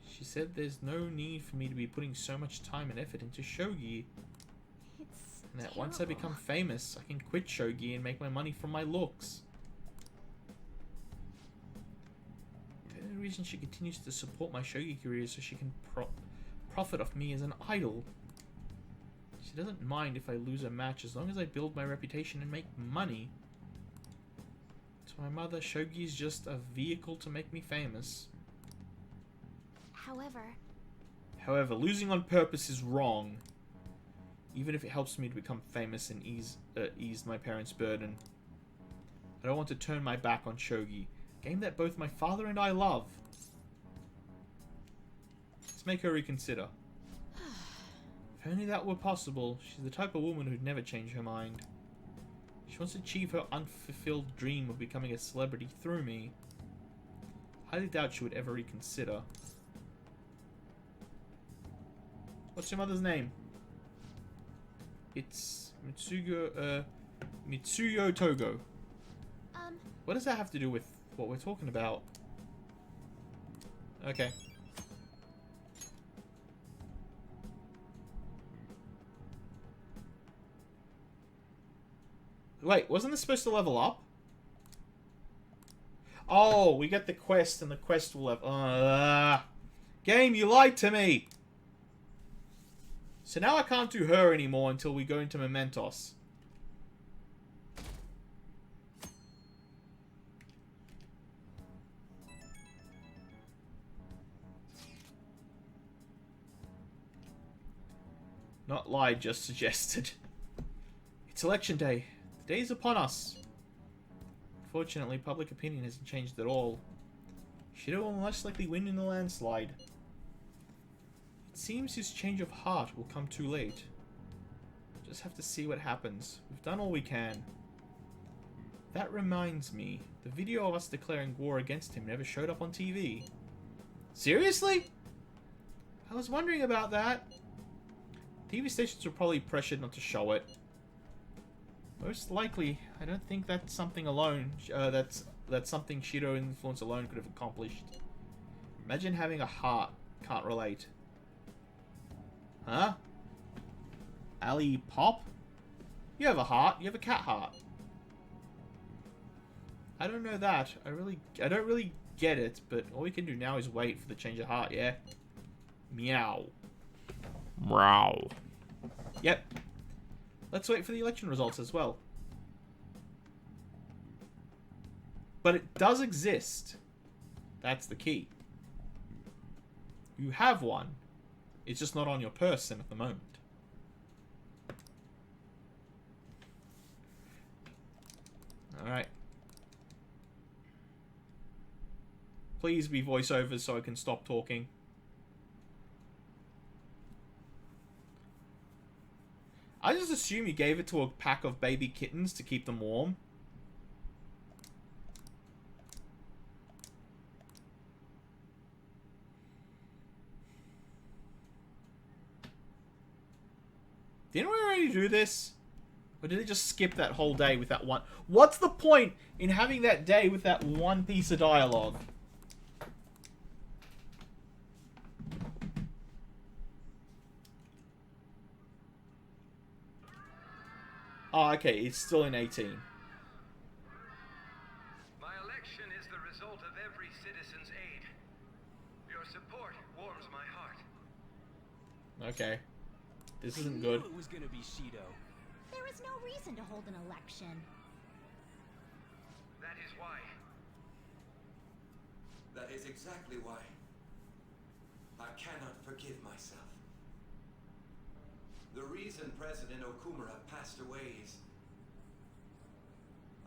She said there's no need for me to be putting so much time and effort into shogi, it's and that once I become famous, I can quit shogi and make my money from my looks. The only reason she continues to support my shogi career is so she can profit off me as an idol. She doesn't mind if I lose a match as long as I build my reputation and make money. To my mother, shogi is just a vehicle to make me famous. However, Losing on purpose is wrong. Even if it helps me to become famous and ease my parents' burden. I don't want to turn my back on shogi, a game that both my father and I love. Let's make her reconsider. If only that were possible. She's the type of woman who'd never change her mind. She wants to achieve her unfulfilled dream of becoming a celebrity through me. Highly doubt she would ever reconsider. What's your mother's name? It's Mitsuyo Togo. What does that have to do with what we're talking about? Okay. Wait, wasn't this supposed to level up? Oh, we get the quest and the quest will level... Game, you lied to me! So now I can't do her anymore until we go into Mementos. Not lied, just suggested. It's election day. The day is upon us. Fortunately, public opinion hasn't changed at all. Shido will most likely win in the landslide. It seems his change of heart will come too late. Just have to see what happens. We've done all we can. That reminds me, the video of us declaring war against him never showed up on TV. Seriously? I was wondering about that. TV stations were probably pressured not to show it. Most likely, I don't think that's something alone. That's something Shido influence alone could have accomplished. Imagine having a heart. Can't relate. Huh? Ali Pop? You have a heart. You have a cat heart. I don't know that. I don't really get it. But all we can do now is wait for the change of heart. Yeah. Meow. Meow. Yep. Let's wait for the election results as well. But it does exist. That's the key. You have one. It's just not on your person at the moment. Alright. Please be voiceovers so I can stop talking. I just assume you gave it to a pack of baby kittens to keep them warm. Didn't we already do this? Or did they just skip that whole day with that one? What's the point in having that day with that one piece of dialogue? Oh, okay, it's still in 18. My election is the result of every citizen's aid. Your support warms my heart. Okay. This isn't good. It was gonna be Shido. There is no reason to hold an election. That is why. That is exactly why. I cannot forgive myself. The reason President Okumura passed away is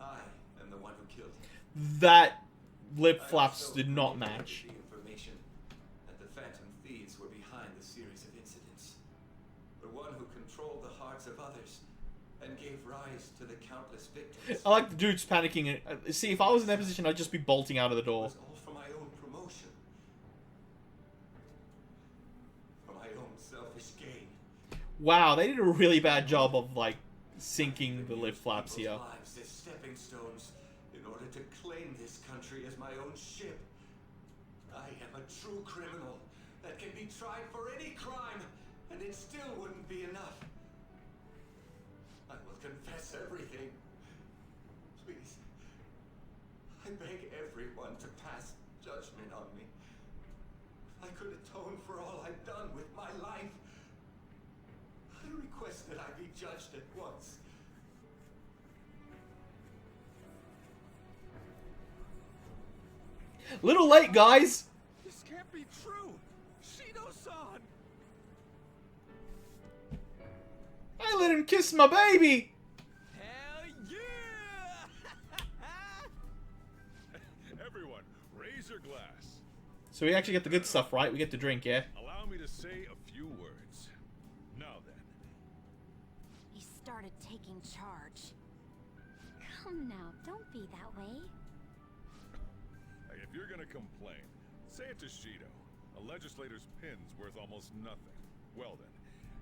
I am the one who killed him. That lip I flaps also did not manipulated match. the information that the Phantom Thieves were behind the series of incidents. The one who controlled the hearts of others and gave rise to the countless victims. I like the dude's panicking. See, if I was in that position, I'd just be bolting out of the It door. was all for my own promotion. For my own selfish gain. Wow, they did a really bad job of, like, sinking the lip flaps here. People's lives as stepping stones in order to claim this country as my own ship. I am a true criminal that can be tried for any crime, and it still wouldn't be enough. I will confess everything. Please. I beg everyone to pass judgment on me. If I could atone for all I've done with my life, I request that I be judged at once. Little late, guys! This can't be true! Shido-san! I let him kiss my baby! Hell yeah! Everyone, raise your glass. So we actually get the good stuff, right? We get to drink, yeah? Allow me to say a few words. Now then, He started taking charge. Come now, don't be that way. if you're gonna complain, say it to Shido. A legislator's pin's worth almost nothing. Well then,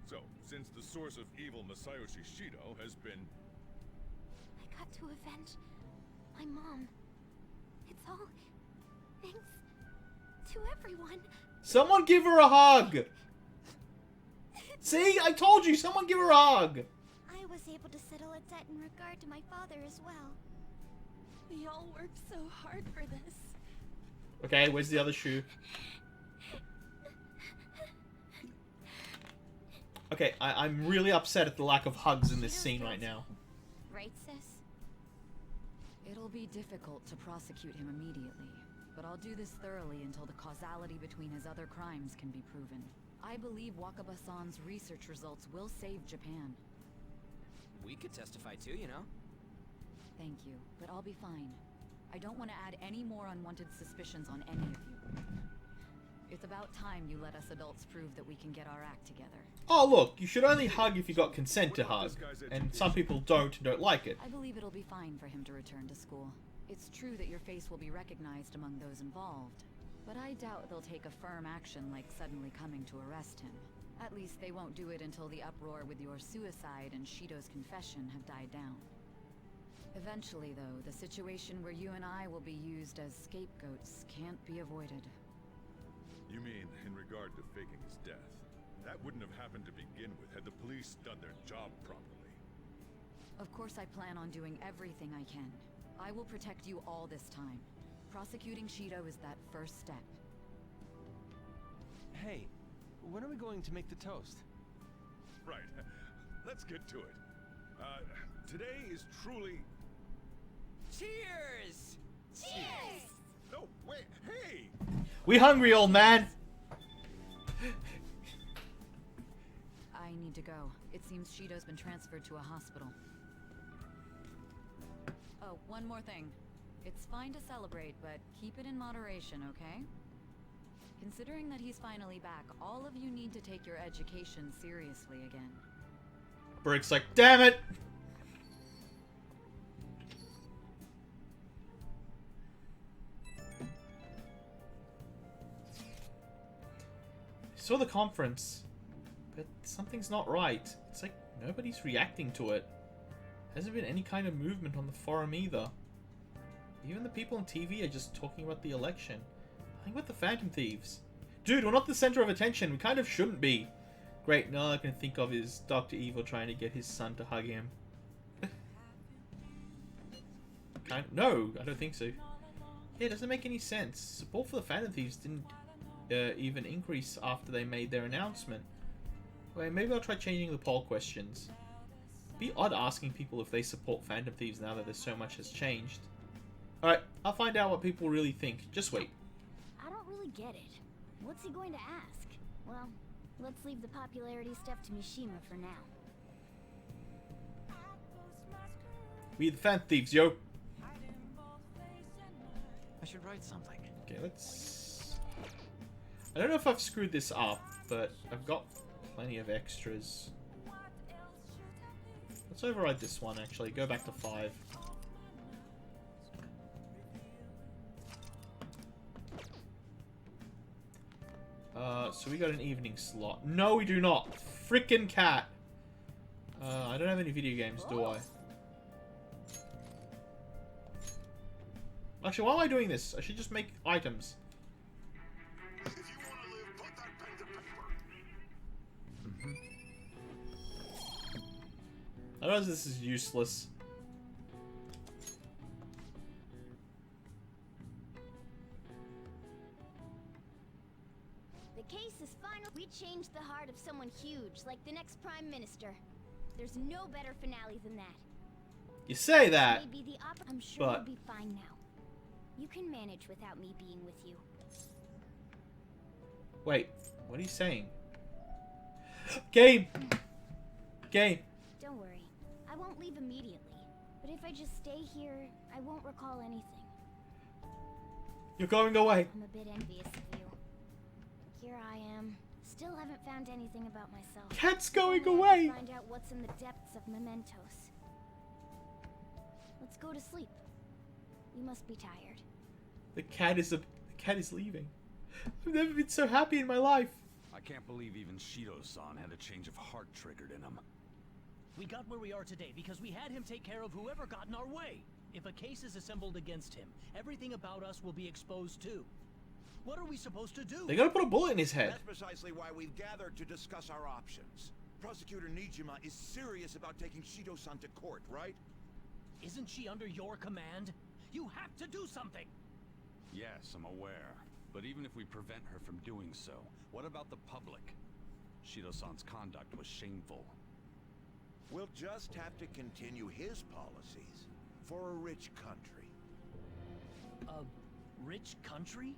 so since the source of evil Masayoshi Shido has been... I got to avenge my mom. It's all thanks to everyone. Someone give her a hug! See? I told you! Someone give her a hug! I was able to settle a debt in regard to my father as well. We all worked so hard for this. Okay, where's the other shoe? Okay, I'm really upset at the lack of hugs in this scene right now. Right, sis? It'll be difficult to prosecute him immediately, but I'll do this thoroughly until the causality between his other crimes can be proven. I believe Wakaba-san's research results will save Japan. We could testify too, you know? Thank you, but I'll be fine. I don't want to add any more unwanted suspicions on any of you. It's about time you let us adults prove that we can get our act together. Oh, look, you should only hug if you got consent to hug. And some people don't and don't like it. I believe it'll be fine for him to return to school. It's true that your face will be recognized among those involved, but I doubt they'll take a firm action like suddenly coming to arrest him. At least they won't do it until the uproar with your suicide and Shido's confession have died down. Eventually, though, the situation where you and I will be used as scapegoats can't be avoided. You mean in regard to faking his death? That wouldn't have happened to begin with had the police done their job properly. Of course I plan on doing everything I can. I will protect you all this time. Prosecuting Shido is that first step. Hey, when are we going to make the toast? Right. Let's get to it. Today is truly... Cheers! Cheers! No, wait, hey! We hungry, old man. I need to go. It seems Shido's been transferred to a hospital. Oh, one more thing. It's fine to celebrate, but keep it in moderation, okay? Considering that he's finally back, all of you need to take your education seriously again. Brick's like, damn it! Saw the conference, but something's not right. It's like nobody's reacting to it. Hasn't been any kind of movement on the forum either. Even the people on TV are just talking about the election. I think with the Phantom Thieves. Dude, we're not the center of attention. We kind of shouldn't be. Great, now all I can think of is Dr. Evil trying to get his son to hug him. No, I don't think so. Yeah, it doesn't make any sense. Support for the Phantom Thieves didn't even increase after they made their announcement. Wait, maybe I'll try changing the poll questions. Be odd asking people if they support Phantom Thieves now that so much has changed. Alright, I'll find out what people really think. Just wait. I don't really get it. What's he going to ask? Well, let's leave the popularity stuff to Mishima for now. We the Phantom Thieves, yo! I should write something. Okay, let's... I don't know if I've screwed this up, but I've got plenty of extras. Let's override this one, actually. Go back to 5. So we got an evening slot. No, we do not. Frickin' cat. I don't have any video games, do I? Actually, why am I doing this? I should just make items. If you want to live, put that pen to paper. I realize this is useless. The case is final. We changed the heart of someone huge, like the next Prime Minister. There's no better finale than that. You say that, Maybe the I'm sure but... we'll be fine now. You can manage without me being with you. Wait, what are you saying? Game! Game! Don't worry. I won't leave immediately. But if I just stay here, I won't recall anything. You're going away. I'm a bit envious of you. Here I am. Still haven't found anything about myself. Cat's going Only I away! can find out what's in the depths of mementos. Let's go to sleep. You must be tired. The cat is leaving. I've never been so happy in my life. I can't believe even Shido-san had a change of heart triggered in him. We got where we are today because we had him take care of whoever got in our way. If a case is assembled against him, everything about us will be exposed too. What are we supposed to do? They gotta put a bullet in his head. That's precisely why we've gathered to discuss our options. Prosecutor Nijima is serious about taking Shido-san to court, right? Isn't she under your command? You have to do something! Yes, I'm aware. But even if we prevent her from doing so, what about the public? Shido-san's conduct was shameful. We'll just have to continue his policies for a rich country. A rich country?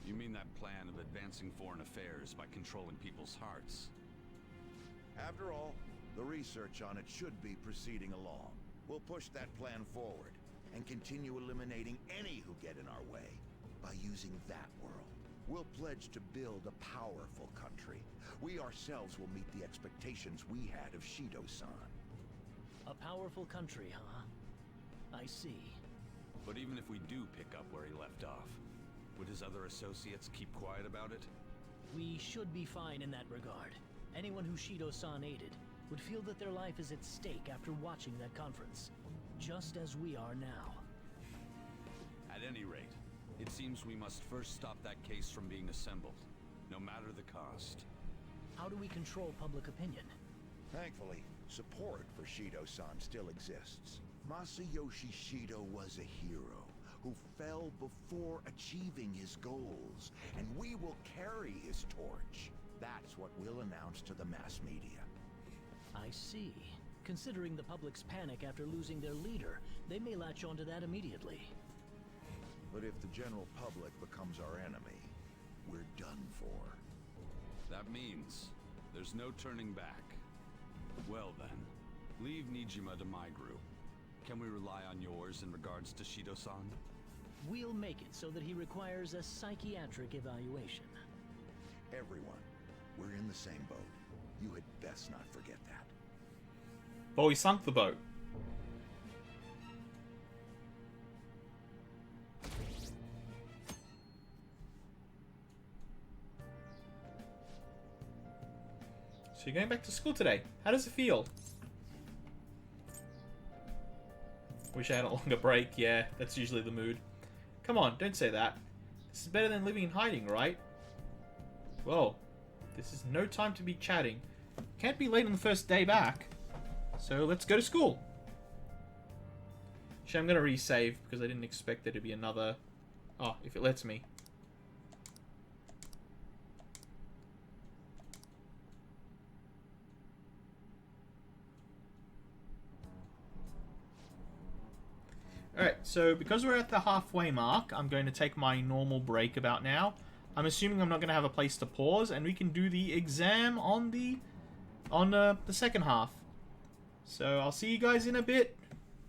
You mean that plan of advancing foreign affairs by controlling people's hearts? After all, the research on it should be proceeding along. We'll push that plan forward and continue eliminating any who get in our way by using that world. We'll pledge to build a powerful country. We ourselves will meet the expectations we had of Shido-san. A powerful country, huh? I see. But even if we do pick up where he left off, would his other associates keep quiet about it? We should be fine in that regard. Anyone who Shido-san aided would feel that their life is at stake after watching that conference. Just as we are now. At any rate, it seems we must first stop that case from being assembled, no matter the cost. How do we control public opinion? Thankfully, support for Shido-san still exists. Masayoshi Shido was a hero who fell before achieving his goals, and we will carry his torch. That's what we'll announce to the mass media. I see. Considering the public's panic after losing their leader, they may latch onto that immediately. But if the general public becomes our enemy, we're done for. That means there's no turning back. Well then, leave Nijima to my group. Can we rely on yours in regards to Shido-san? We'll make it so that he requires a psychiatric evaluation. Everyone, we're in the same boat. You had best not forget that. But we sunk the boat. So you're going back to school today. How does it feel? Wish I had a longer break. Yeah, that's usually the mood. Come on, don't say that. This is better than living in hiding, right? Well, this is no time to be chatting. Can't be late on the first day back. So let's go to school. Actually, I'm going to resave because I didn't expect there to be another... Oh, if it lets me. Alright, so because we're at the halfway mark, I'm going to take my normal break about now. I'm assuming I'm not going to have a place to pause, and we can do the exam on the second half. So I'll see you guys in a bit.